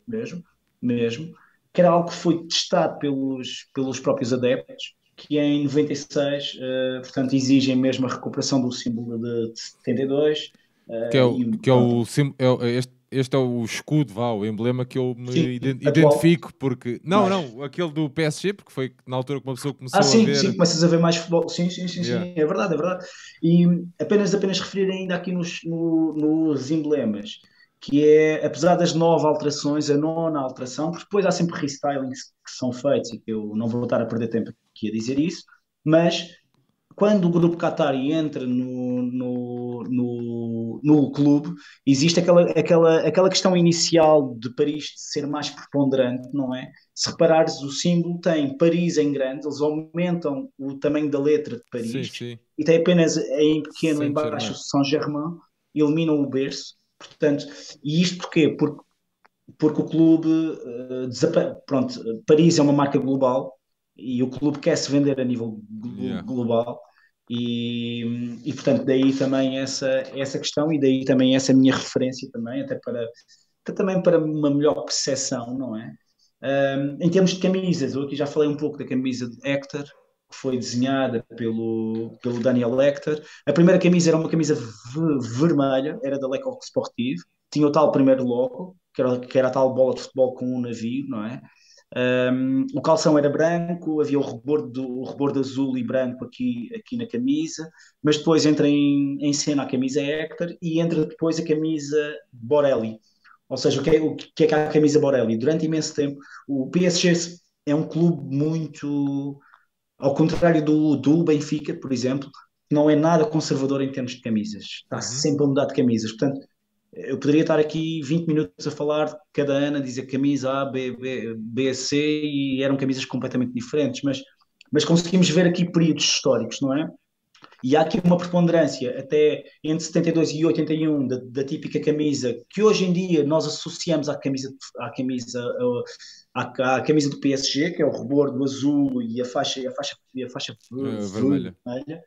S2: mesmo, que era algo que foi testado pelos próprios adeptos, que em 96, portanto, exigem mesmo a recuperação do símbolo de 72.
S1: Que é o símbolo, este é o escudo, o emblema que eu me identifico, porque... Não, aquele do PSG, porque foi na altura que uma pessoa começou a ver...
S2: Sim, começas a ver mais futebol. Sim, é verdade. E apenas referir ainda aqui nos emblemas, que é, apesar das 9 alterações, a nona alteração, porque depois há sempre restylings que são feitos, e que eu não vou estar a perder tempo aqui a dizer isso, mas quando o grupo Qatari entra no clube, existe aquela questão inicial de Paris ser mais preponderante, não é? Se reparares, o símbolo tem Paris em grande, eles aumentam o tamanho da letra de
S1: Sim,
S2: Paris
S1: sim.
S2: e tem apenas em pequeno em baixo
S1: Saint-Germain.
S2: Saint-Germain, eliminam o berço. Portanto, e isto porquê? Porque o clube, pronto, Paris é uma marca global e o clube quer se vender a nível
S1: Yeah.
S2: global portanto daí também essa questão e daí também essa minha referência também, até também para uma melhor percepção, não é? Em termos de camisas, eu aqui já falei um pouco da camisa de Hector, que foi desenhada pelo Daniel Hector. A primeira camisa era uma camisa vermelha, era da Le Coq Sportive, tinha o tal primeiro logo, que era a tal bola de futebol com um navio, não é? O calção era branco, havia o rebordo azul e branco aqui na camisa, mas depois entra em cena a camisa Hector e entra depois a camisa Borelli. Ou seja, o que é a camisa Borelli? Durante imenso tempo, o PSG é um clube muito, ao contrário do Benfica, por exemplo, que não é nada conservador em termos de camisas. Está
S1: Uhum.
S2: sempre a mudar de camisas. Portanto, eu poderia estar aqui 20 minutos a falar cada ano, a dizer camisa A, B, C, e eram camisas completamente diferentes, mas conseguimos ver aqui períodos históricos, não é? E há aqui uma preponderância, até entre 72 e 81, da típica camisa, que hoje em dia nós associamos à camisa do PSG, que é o rebordo azul e a faixa
S1: Vermelha.
S2: vermelha,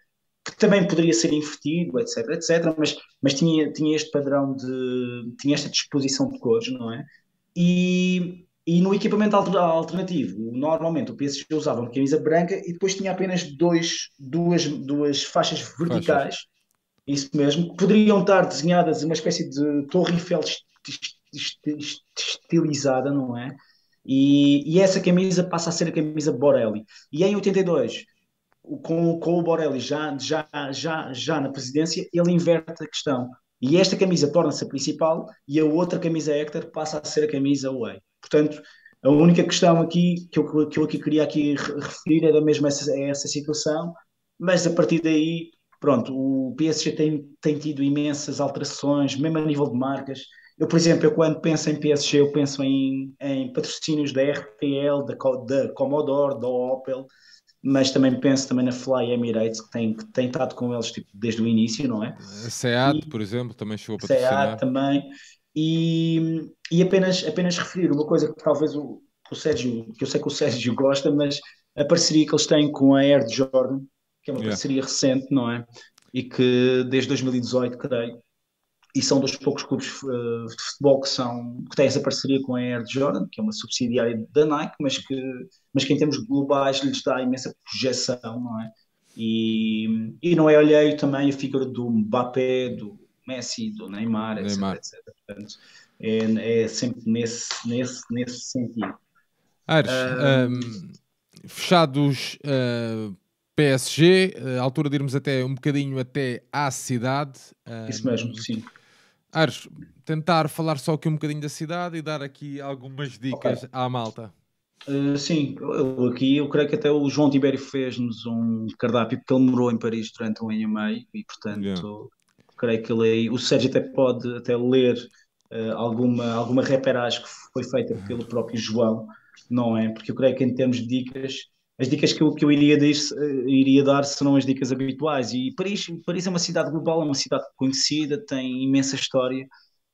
S2: que também poderia ser invertido, etc, etc, mas tinha este padrão tinha esta disposição de cores, não é? E no equipamento alternativo, normalmente o PSG usava uma camisa branca e depois tinha apenas duas faixas
S1: Faixas.
S2: verticais, isso mesmo, que poderiam estar desenhadas uma espécie de Torre Eiffel estilizada, não é? E essa camisa passa a ser a camisa Borelli. E em 82, com o Borelli já na presidência, ele inverte a questão. E esta camisa torna-se a principal e a outra camisa Hector passa a ser a camisa Away. Portanto, a única questão aqui que eu aqui queria aqui referir era mesmo essa situação, mas a partir daí, pronto, o PSG tem tido imensas alterações, mesmo a nível de marcas. Eu, por exemplo, quando penso em PSG, eu penso em patrocínios da RTL, da Commodore, da Opel, mas também penso também na Fly Emirates, que tem estado com eles tipo, desde o início, não é?
S1: A SEAT,
S2: E
S1: por exemplo, também chegou a
S2: SEAT
S1: patrocinar.
S2: também. E apenas referir uma coisa que talvez o Sérgio, que eu sei que o Sérgio gosta, mas a parceria que eles têm com a Air Jordan, que é uma
S1: Yeah.
S2: parceria recente, não é? E que desde 2018, creio, e são dos poucos clubes de futebol que têm essa parceria com a Air Jordan, que é uma subsidiária da Nike, mas que em termos globais lhes dá imensa projeção, não é? E não é alheio também a figura do Mbappé, do Messi, do Neymar, etc,
S1: Neymar.
S2: etc. Portanto, é sempre nesse sentido.
S1: Ares, fechados PSG, a altura de irmos até um bocadinho até à cidade.
S2: Isso mesmo, sim.
S1: Ares, tentar falar só aqui um bocadinho da cidade e dar aqui algumas dicas
S2: Ok.
S1: à malta.
S2: Sim, eu creio que até o João Tibério fez-nos um cardápio, porque ele morou em Paris durante um ano e meio, e
S1: Yeah.
S2: portanto, creio que ele aí, o Sérgio até pode até ler alguma reperagem que foi feita pelo próprio João, não é? Porque eu creio que em termos de dicas, as dicas que eu iria dar serão as dicas habituais, e Paris é uma cidade global, é uma cidade conhecida, tem imensa história.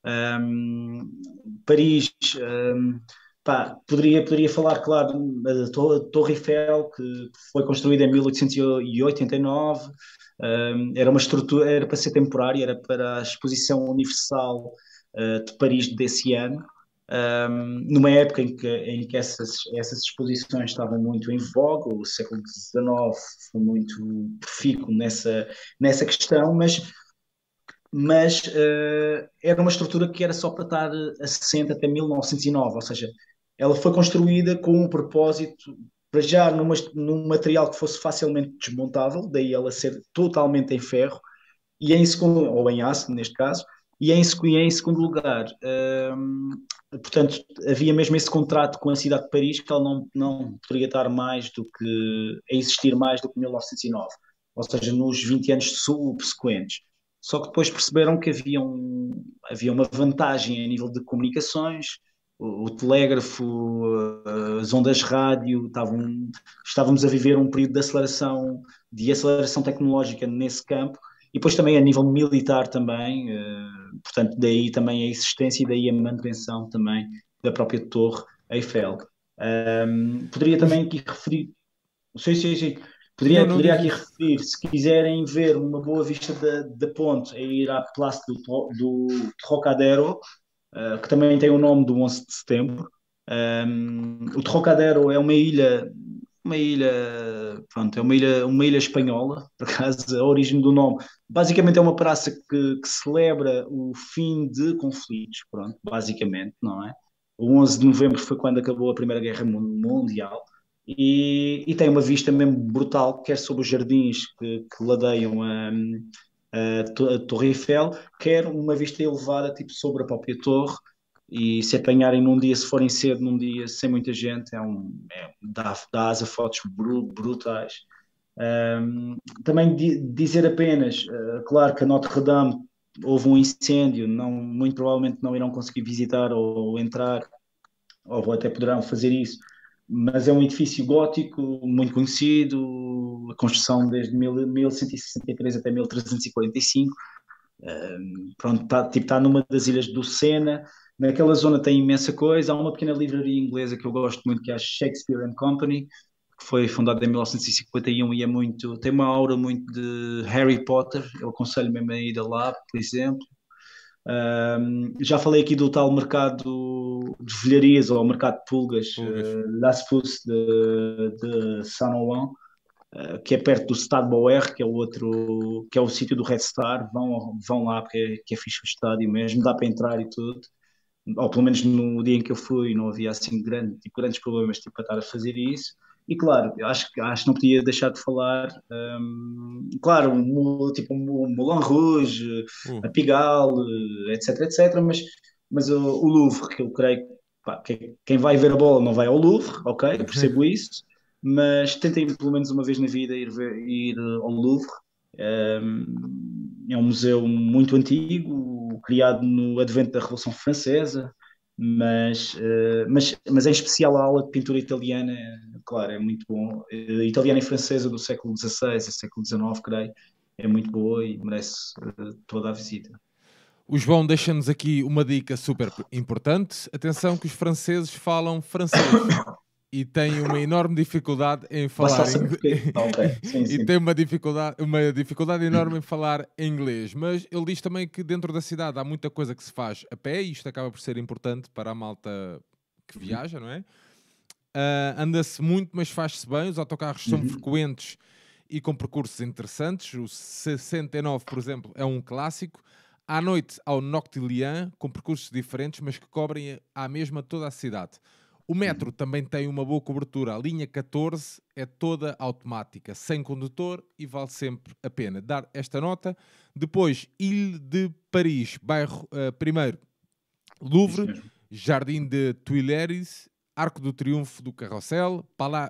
S2: Um, Paris, pá, poderia falar, claro, da Torre Eiffel, que foi construída em 1889. Era uma estrutura, era para ser temporária, era para a Exposição Universal de Paris desse ano, numa época em que essas exposições estavam muito em voga. O século XIX foi muito profícuo nessa questão, mas era uma estrutura que era só para estar assente até 1909, ou seja, ela foi construída com um propósito, para já num material que fosse facilmente desmontável, daí ela ser totalmente em ferro, e em segundo, ou em aço neste caso, e em segundo lugar, portanto, havia mesmo esse contrato com a cidade de Paris que ela não poderia estar mais do que, a existir mais do que 1909, ou seja, nos 20 anos subsequentes. Só que depois perceberam que havia uma vantagem a nível de comunicações, o telégrafo, as ondas rádio, estávamos a viver um período de aceleração tecnológica nesse campo, e depois também a nível militar também, portanto, daí também a existência e daí a manutenção também da própria Torre Eiffel. Poderia
S1: Os...
S2: também aqui referir, sim, sim, sim,
S1: Não, não
S2: poderia
S1: diz
S2: aqui
S1: isso.
S2: referir, se quiserem ver uma boa vista da ponte, é ir à Place do Trocadero, que também tem o nome do 11 de setembro. O Trocadero é uma ilha, pronto, é uma ilha espanhola, por acaso, a origem do nome. Basicamente é uma praça que celebra o fim de conflitos, pronto, basicamente, não é? O 11 de novembro foi quando acabou a Primeira Guerra Mundial e tem uma vista mesmo brutal, quer sobre os jardins que ladeiam a Torre Eiffel, quer uma vista elevada, tipo, sobre a própria torre, e se apanharem num dia, se forem cedo, num dia sem muita gente, dá asa fotos brutais. Também dizer apenas, claro que a Notre-Dame houve um incêndio, muito provavelmente não irão conseguir visitar ou entrar, ou até poderão fazer isso, mas é um edifício gótico muito conhecido, a construção desde 1163 até 1345. Pronto, está numa das ilhas do Sena. Naquela zona tem imensa coisa. Há uma pequena livraria inglesa que eu gosto muito, que é a Shakespeare and Company, que foi fundada em 1951 e é tem uma aura muito de Harry Potter. Eu aconselho mesmo a ir lá, por exemplo. Já falei aqui do tal mercado de velharias ou mercado de pulgas,
S1: Pulgas.
S2: Las Puces de Saint-Ouen, que é perto do Stade Boer, que é o sítio do Red Star. Vão lá porque que é fixe o estádio mesmo, dá para entrar e tudo. Ou pelo menos no dia em que eu fui não havia assim grandes problemas tipo, para estar a fazer isso. E claro, acho que não podia deixar de falar, claro, tipo o Moulin Rouge,
S1: Uh.
S2: a Pigalle, etc, etc, mas o Louvre, que eu creio pá, que quem vai ver a bola não vai ao Louvre, ok, eu percebo isso, mas tentem pelo menos uma vez na vida ir ao Louvre. É um museu muito antigo, criado no advento da Revolução Francesa, mas em especial a aula de pintura italiana, claro, é muito bom. Italiana e francesa do século XVI e século XIX, creio, é muito boa e merece toda a visita.
S1: O João deixa-nos aqui uma dica super importante. Atenção que os franceses falam francês e têm uma enorme dificuldade em
S2: Basta lá
S1: falar
S2: saber
S1: inglês
S2: porquê. Ah, ok, sim,
S1: e
S2: sim.
S1: têm uma dificuldade enorme em falar inglês. Mas ele diz também que dentro da cidade há muita coisa que se faz a pé e isto acaba por ser importante para a malta que viaja, não é? Anda-se muito, mas faz-se bem. Os autocarros são
S2: Uhum.
S1: frequentes e com percursos interessantes. O 69, por exemplo, é um clássico. À noite, há o Noctilien, com percursos diferentes, mas que cobrem à mesma toda a cidade. O metro
S2: Uhum.
S1: também tem uma boa cobertura. A linha 14 é toda automática, sem condutor e vale sempre a pena dar esta nota. Depois, Ile de Paris, bairro primeiro,
S2: Isso
S1: Louvre,
S2: mesmo.
S1: Jardim de Tuileries, Arco do Triunfo do Carrossel,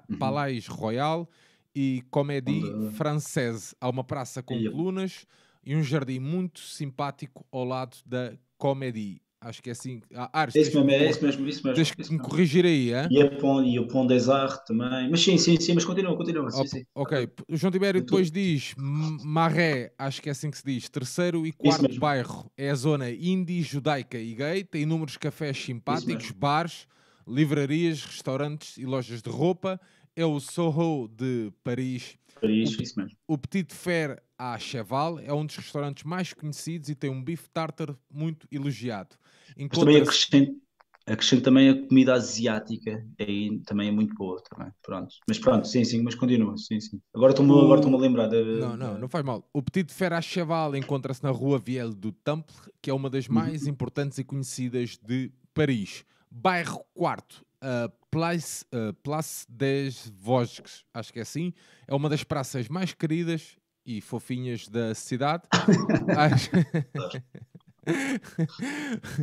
S2: Uhum.
S1: Palais Royal e Comédie
S2: Onde-
S1: Française. Há uma praça com
S2: e-
S1: colunas e um jardim muito simpático ao lado da Comédie. Acho que é assim. Ares,
S2: É isso mesmo, é isso mesmo, isso mesmo,
S1: tens que
S2: isso
S1: me
S2: mesmo.
S1: corrigir aí, hein?
S2: E o Pont des Arts também. Mas sim, sim, sim, mas continua, sim, sim. Tá
S1: Ok,
S2: tudo.
S1: o João Tibério
S2: Eu tô-
S1: depois diz Marré, acho que é assim que se diz. Terceiro e
S2: Isso
S1: quarto
S2: mesmo,
S1: bairro é a zona indie, judaica e gay. Tem inúmeros cafés
S2: isso
S1: simpáticos,
S2: mesmo.
S1: bares, livrarias, restaurantes e lojas de roupa. É o Soho de Paris. O,
S2: Paris, isso mesmo.
S1: o Petit Fer à Cheval é um dos restaurantes mais conhecidos e tem um bife tartar muito elogiado.
S2: Mas também
S1: Encontra-se.
S2: acrescento também a comida asiática, aí também é muito boa também, pronto. Mas pronto, sim, sim, mas continua, sim, sim. Agora estou-me a
S1: O...
S2: lembrar
S1: Não faz mal. O Petit Fer à Cheval encontra-se na Rua Viel do Temple, que é uma das mais
S2: Uhum.
S1: importantes e conhecidas de Paris. Bairro Quarto, a Place des Vosges, acho que é assim, é uma das praças mais queridas e fofinhas da cidade. Acho,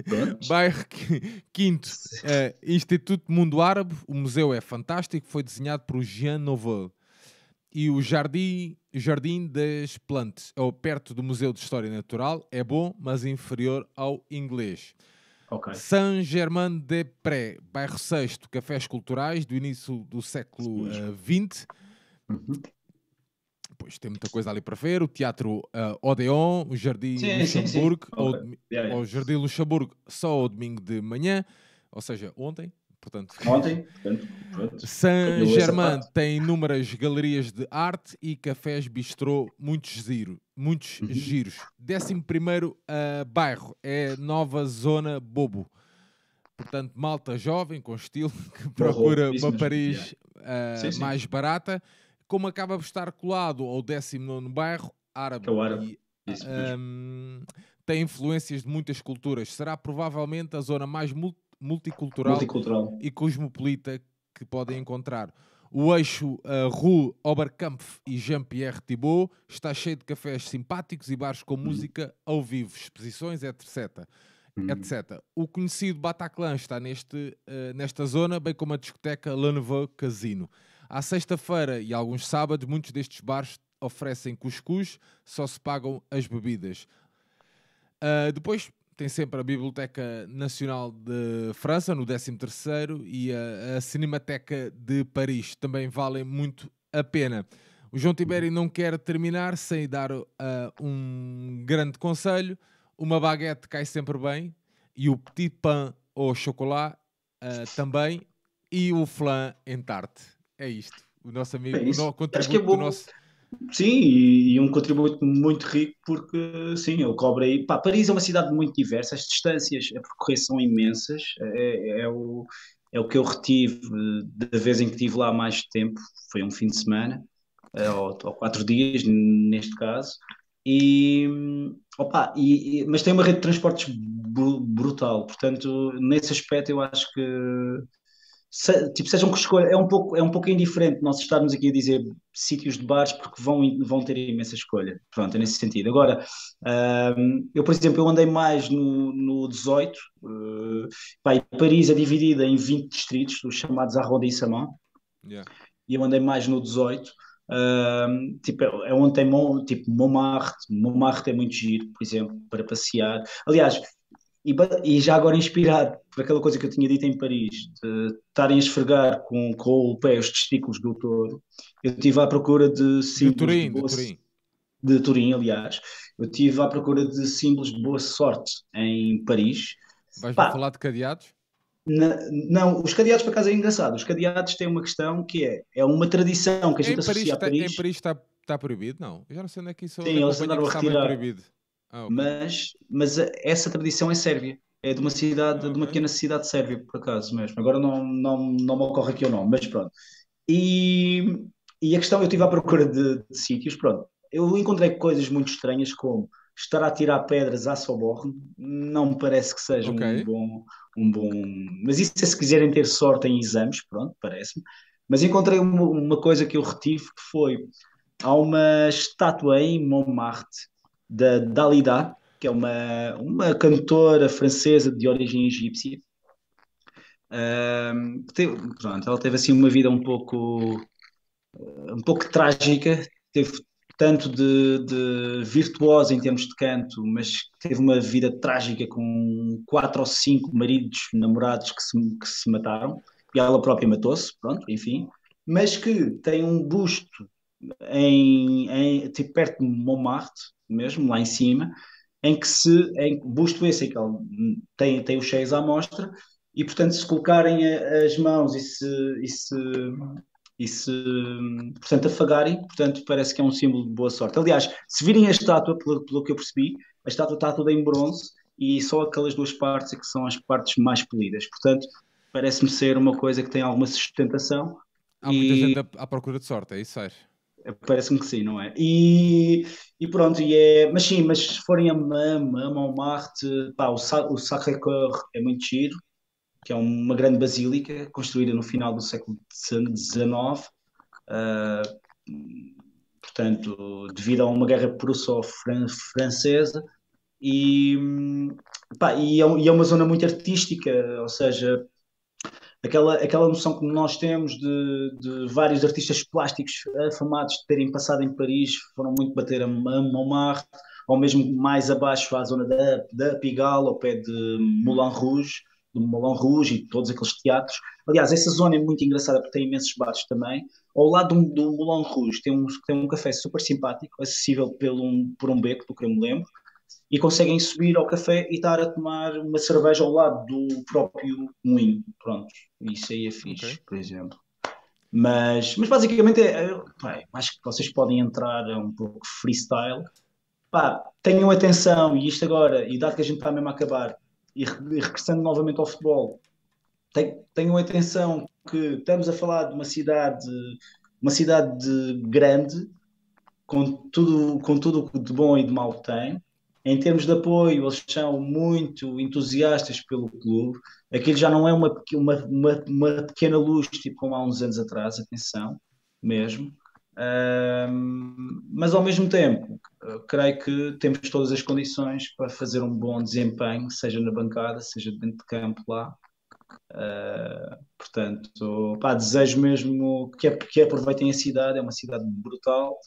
S2: Pronto.
S1: Bairro Quinto, Instituto Mundo Árabe. O museu é fantástico, foi desenhado por Jean Nouvel. E o Jardim das Plantes, ou perto do Museu de História Natural, é bom, mas inferior ao inglês.
S2: Ok.
S1: Saint-Germain-des-Prés, bairro Sexto, cafés culturais do início do século
S2: Sim.
S1: XX.
S2: Uhum.
S1: Pois tem muita coisa ali para ver. O Teatro Odeon, o Jardim
S2: Sim, sim, sim.
S1: Luxemburgo,
S2: Ok. Yeah,
S1: ou
S2: yeah.
S1: o Jardim Luxemburgo só ao domingo de manhã, ou seja, ontem. Portanto,
S2: Ontem, portanto, pronto. Calhou essa
S1: Saint-Germain
S2: parte.
S1: tem inúmeras galerias de arte e cafés bistrô, muitos
S2: Uhum.
S1: giros. 11º bairro é Nova Zona Bobo. Portanto, malta jovem, com estilo, que
S2: Borrou,
S1: procura
S2: isso
S1: uma
S2: mesmo. Yeah.
S1: Paris
S2: Sim, sim.
S1: mais barata, como acaba por estar colado ao 19º bairro,
S2: Que
S1: árabe,
S2: é o árabe.
S1: e
S2: Isso mesmo.
S1: tem influências de muitas culturas. Será provavelmente a zona mais multicultural
S2: Multicultural.
S1: e cosmopolita que podem encontrar. O eixo Rue Oberkampf e Jean-Pierre Thibault está cheio de cafés simpáticos e bares com
S2: Uhum.
S1: música ao vivo, exposições, etc.
S2: Uhum.
S1: etc. O conhecido Bataclan está nesta zona, bem como a discoteca Le Nouveau Casino. À sexta-feira e alguns sábados, muitos destes bares oferecem cuscuz, só se pagam as bebidas. Depois tem sempre a Biblioteca Nacional de França, no 13º, e a Cinemateca de Paris. Também valem muito a pena. O João
S2: Uhum.
S1: Tibério não quer terminar sem dar um grande conselho. Uma baguete cai sempre bem, e o petit pain au chocolat também, e o flan em tarte. É isto. O nosso
S2: É
S1: amigo,
S2: isso. Acho que é
S1: contributo do
S2: bom.
S1: nosso...
S2: Sim, e um contributo muito rico porque, sim, ele cobre aí. Pá, Paris é uma cidade muito diversa, as distâncias a percorrer são imensas. É o que eu retive da vez em que estive lá há mais tempo, foi um fim de semana, ou 4 dias, neste caso. E, mas tem uma rede de transportes brutal, portanto, nesse aspecto eu acho que tipo, sejam que escolha, é um pouco indiferente nós estarmos aqui a dizer sítios de bares porque vão ter imensa escolha. Pronto, é nesse sentido. Agora, eu, por exemplo, eu andei mais no 18, pá, e Paris é dividida em 20 distritos, os chamados arrondissements,
S1: Yeah.
S2: e eu andei mais no 18. Tipo, é onde tem tipo, Montmartre é muito giro, por exemplo, para passear. Aliás, e já agora inspirado por aquela coisa que eu tinha dito em Paris, de estarem a esfregar com o pé os testículos do touro, eu estive à procura de
S1: De
S2: símbolos de
S1: Turim, de
S2: boa,
S1: Turim.
S2: de Turim, aliás, eu estive à procura de símbolos de boa sorte em Paris.
S1: Vais-me
S2: Pá,
S1: falar de cadeados?
S2: não, os cadeados por acaso é engraçado. Os cadeados têm uma questão que é uma tradição que a gente associa a
S1: Em
S2: Paris.
S1: Paris está proibido? Não. Eu já não sei onde é que isso, onde
S2: Sim,
S1: é que eu
S2: eles
S1: apanhei
S2: andaram
S1: que
S2: a
S1: estava
S2: retirar,
S1: proibido. Ah, ok.
S2: mas essa tradição é sérvia. É de uma cidade,
S1: Ah,
S2: de uma
S1: ok.
S2: pequena cidade sérvia, por acaso mesmo. Agora não me ocorre aqui o nome, mas pronto. E, e a questão, eu estive à procura de sítios, pronto. Eu encontrei coisas muito estranhas, como estar a tirar pedras à Soborno, não me parece que seja
S1: Ok.
S2: um bom. Mas isso é se quiserem ter sorte em exames, pronto, parece-me. Mas encontrei uma coisa que eu retive, que foi, há uma estátua em Montmartre da Dalida, que é uma cantora francesa de origem egípcia. Pronto, ela teve assim uma vida um pouco trágica, teve tanto de virtuosa em termos de canto, mas teve uma vida trágica com 4 ou 5 maridos, namorados que se mataram, e ela própria matou-se, pronto, enfim, mas que tem um busto tipo, perto de Montmartre, mesmo, lá em cima, busto esse em que ela tem os cheios à mostra, e portanto se colocarem as mãos e se, portanto, afagarem, portanto, parece que é um símbolo de boa sorte. Aliás, se virem a estátua, pelo que eu percebi, a estátua está toda em bronze e só aquelas duas partes é que são as partes mais polidas. Portanto, parece-me ser uma coisa que tem alguma sustentação
S1: Há muita gente
S2: e
S1: à procura de sorte, é isso, Sérgio?
S2: parece-me que sim, não é? E pronto, mas sim, mas se forem a Montmartre, pá, o Sacré-Cœur é muito giro, que é uma grande basílica construída no final do século XIX. Uh, Portanto, devido a uma guerra prusso-francesa, E, pá, e é uma zona muito artística, ou seja, aquela noção que nós temos de vários artistas plásticos afamados de terem passado em Paris, foram muito bater a Montmartre, ou mesmo mais abaixo à zona da Pigalle, ao pé de Moulin Rouge, do Moulin Rouge e todos aqueles teatros. Aliás, essa zona é muito engraçada porque tem imensos bares também. Ao lado do Moulin Rouge tem um café super simpático, acessível por um beco, do que eu me lembro, e conseguem subir ao café e estar a tomar uma cerveja ao lado do próprio moinho. Pronto, isso aí é
S1: Ok.
S2: fixe, por exemplo. Mas basicamente, pá, acho que vocês podem entrar um pouco freestyle. Pá, tenham atenção, e isto agora, e dado que a gente está mesmo a acabar, e regressando novamente ao futebol, tenham atenção que estamos a falar de uma cidade grande, com tudo o de bom e de mau que tem. Em termos de apoio, eles são muito entusiastas pelo clube. Aquilo já não é uma pequena luz, tipo como há uns anos atrás, atenção, mesmo. Mas ao mesmo tempo, creio que temos todas as condições para fazer um bom desempenho, seja na bancada, seja dentro de campo lá. Portanto, pá, desejo mesmo que aproveitem a cidade, é uma cidade brutal.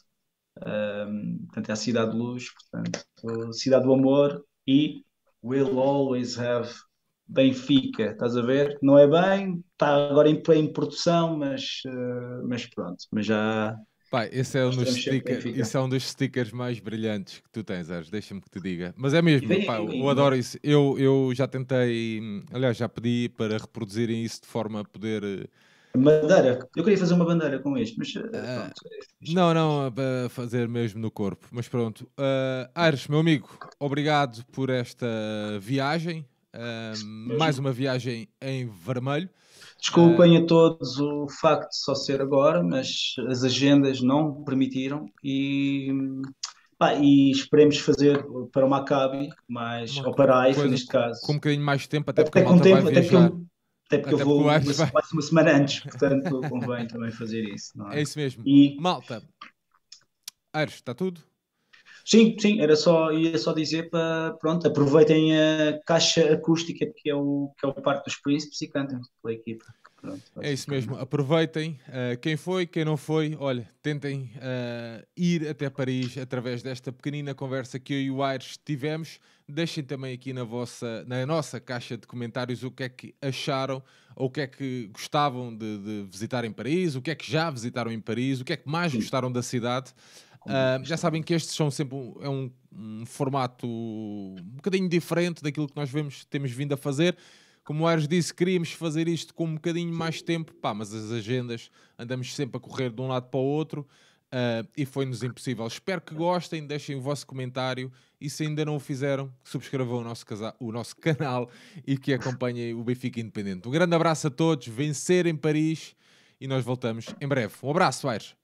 S2: Portanto, é a cidade de luz, portanto, cidade do amor e will always have Benfica, estás a ver? Não é bem, está agora em produção, mas pronto, mas já
S1: Pá,
S2: nós teremos sempre Benfica.
S1: esse é um dos stickers mais brilhantes que tu tens, Ares, deixa-me que te diga. Mas é mesmo, pá, eu
S2: E vem,
S1: adoro isso. Eu já tentei, aliás, já pedi para reproduzirem isso de forma a poder.
S2: bandeira, eu queria fazer uma bandeira com isto, mas
S1: Ah,
S2: pronto, é fixe.
S1: não, não, para fazer mesmo no corpo. Mas pronto. Aires, meu amigo, obrigado por esta viagem. Mais
S2: Mesmo.
S1: uma viagem em vermelho. Ah,
S2: Desculpem a todos o facto de só ser agora, mas as agendas não permitiram pá, e esperemos fazer para uma Maccabi, mas,
S1: uma
S2: ou para a Haifa
S1: coisa
S2: neste caso.
S1: com um bocadinho mais de tempo, até porque a
S2: Até com
S1: malta vai
S2: tempo,
S1: viajar.
S2: até porque eu
S1: Até porque o
S2: vou
S1: Aires vai.
S2: quase uma semana antes, portanto convém também fazer isso, não
S1: É
S2: é?
S1: isso mesmo.
S2: E
S1: Malta, Aires, está tudo?
S2: sim, sim, ia só dizer para, pronto, aproveitem a caixa acústica que é o Parque dos Príncipes e cantem pela equipa. Pronto,
S1: É isso
S2: basicamente.
S1: mesmo, aproveitem. Quem foi, quem não foi, olha, tentem ir até Paris através desta pequenina conversa que eu e o Aires tivemos. Deixem também aqui na nossa caixa de comentários o que é que acharam, ou o que é que gostavam de visitar em Paris, o que é que já visitaram em Paris, o que é que mais
S2: Sim,
S1: gostaram da cidade. Já sabem que estes são sempre um formato um bocadinho diferente daquilo que nós temos vindo a fazer. Como o Aires disse, queríamos fazer isto com um bocadinho mais tempo, pá, mas as agendas andamos sempre a correr de um lado para o outro, e foi-nos impossível. Espero que gostem, deixem o vosso comentário e se ainda não o fizeram, subscrevam o nosso canal e que acompanhem o Benfica Independente. Um grande abraço a todos, vencer em Paris e nós voltamos em breve. Um abraço, Aires.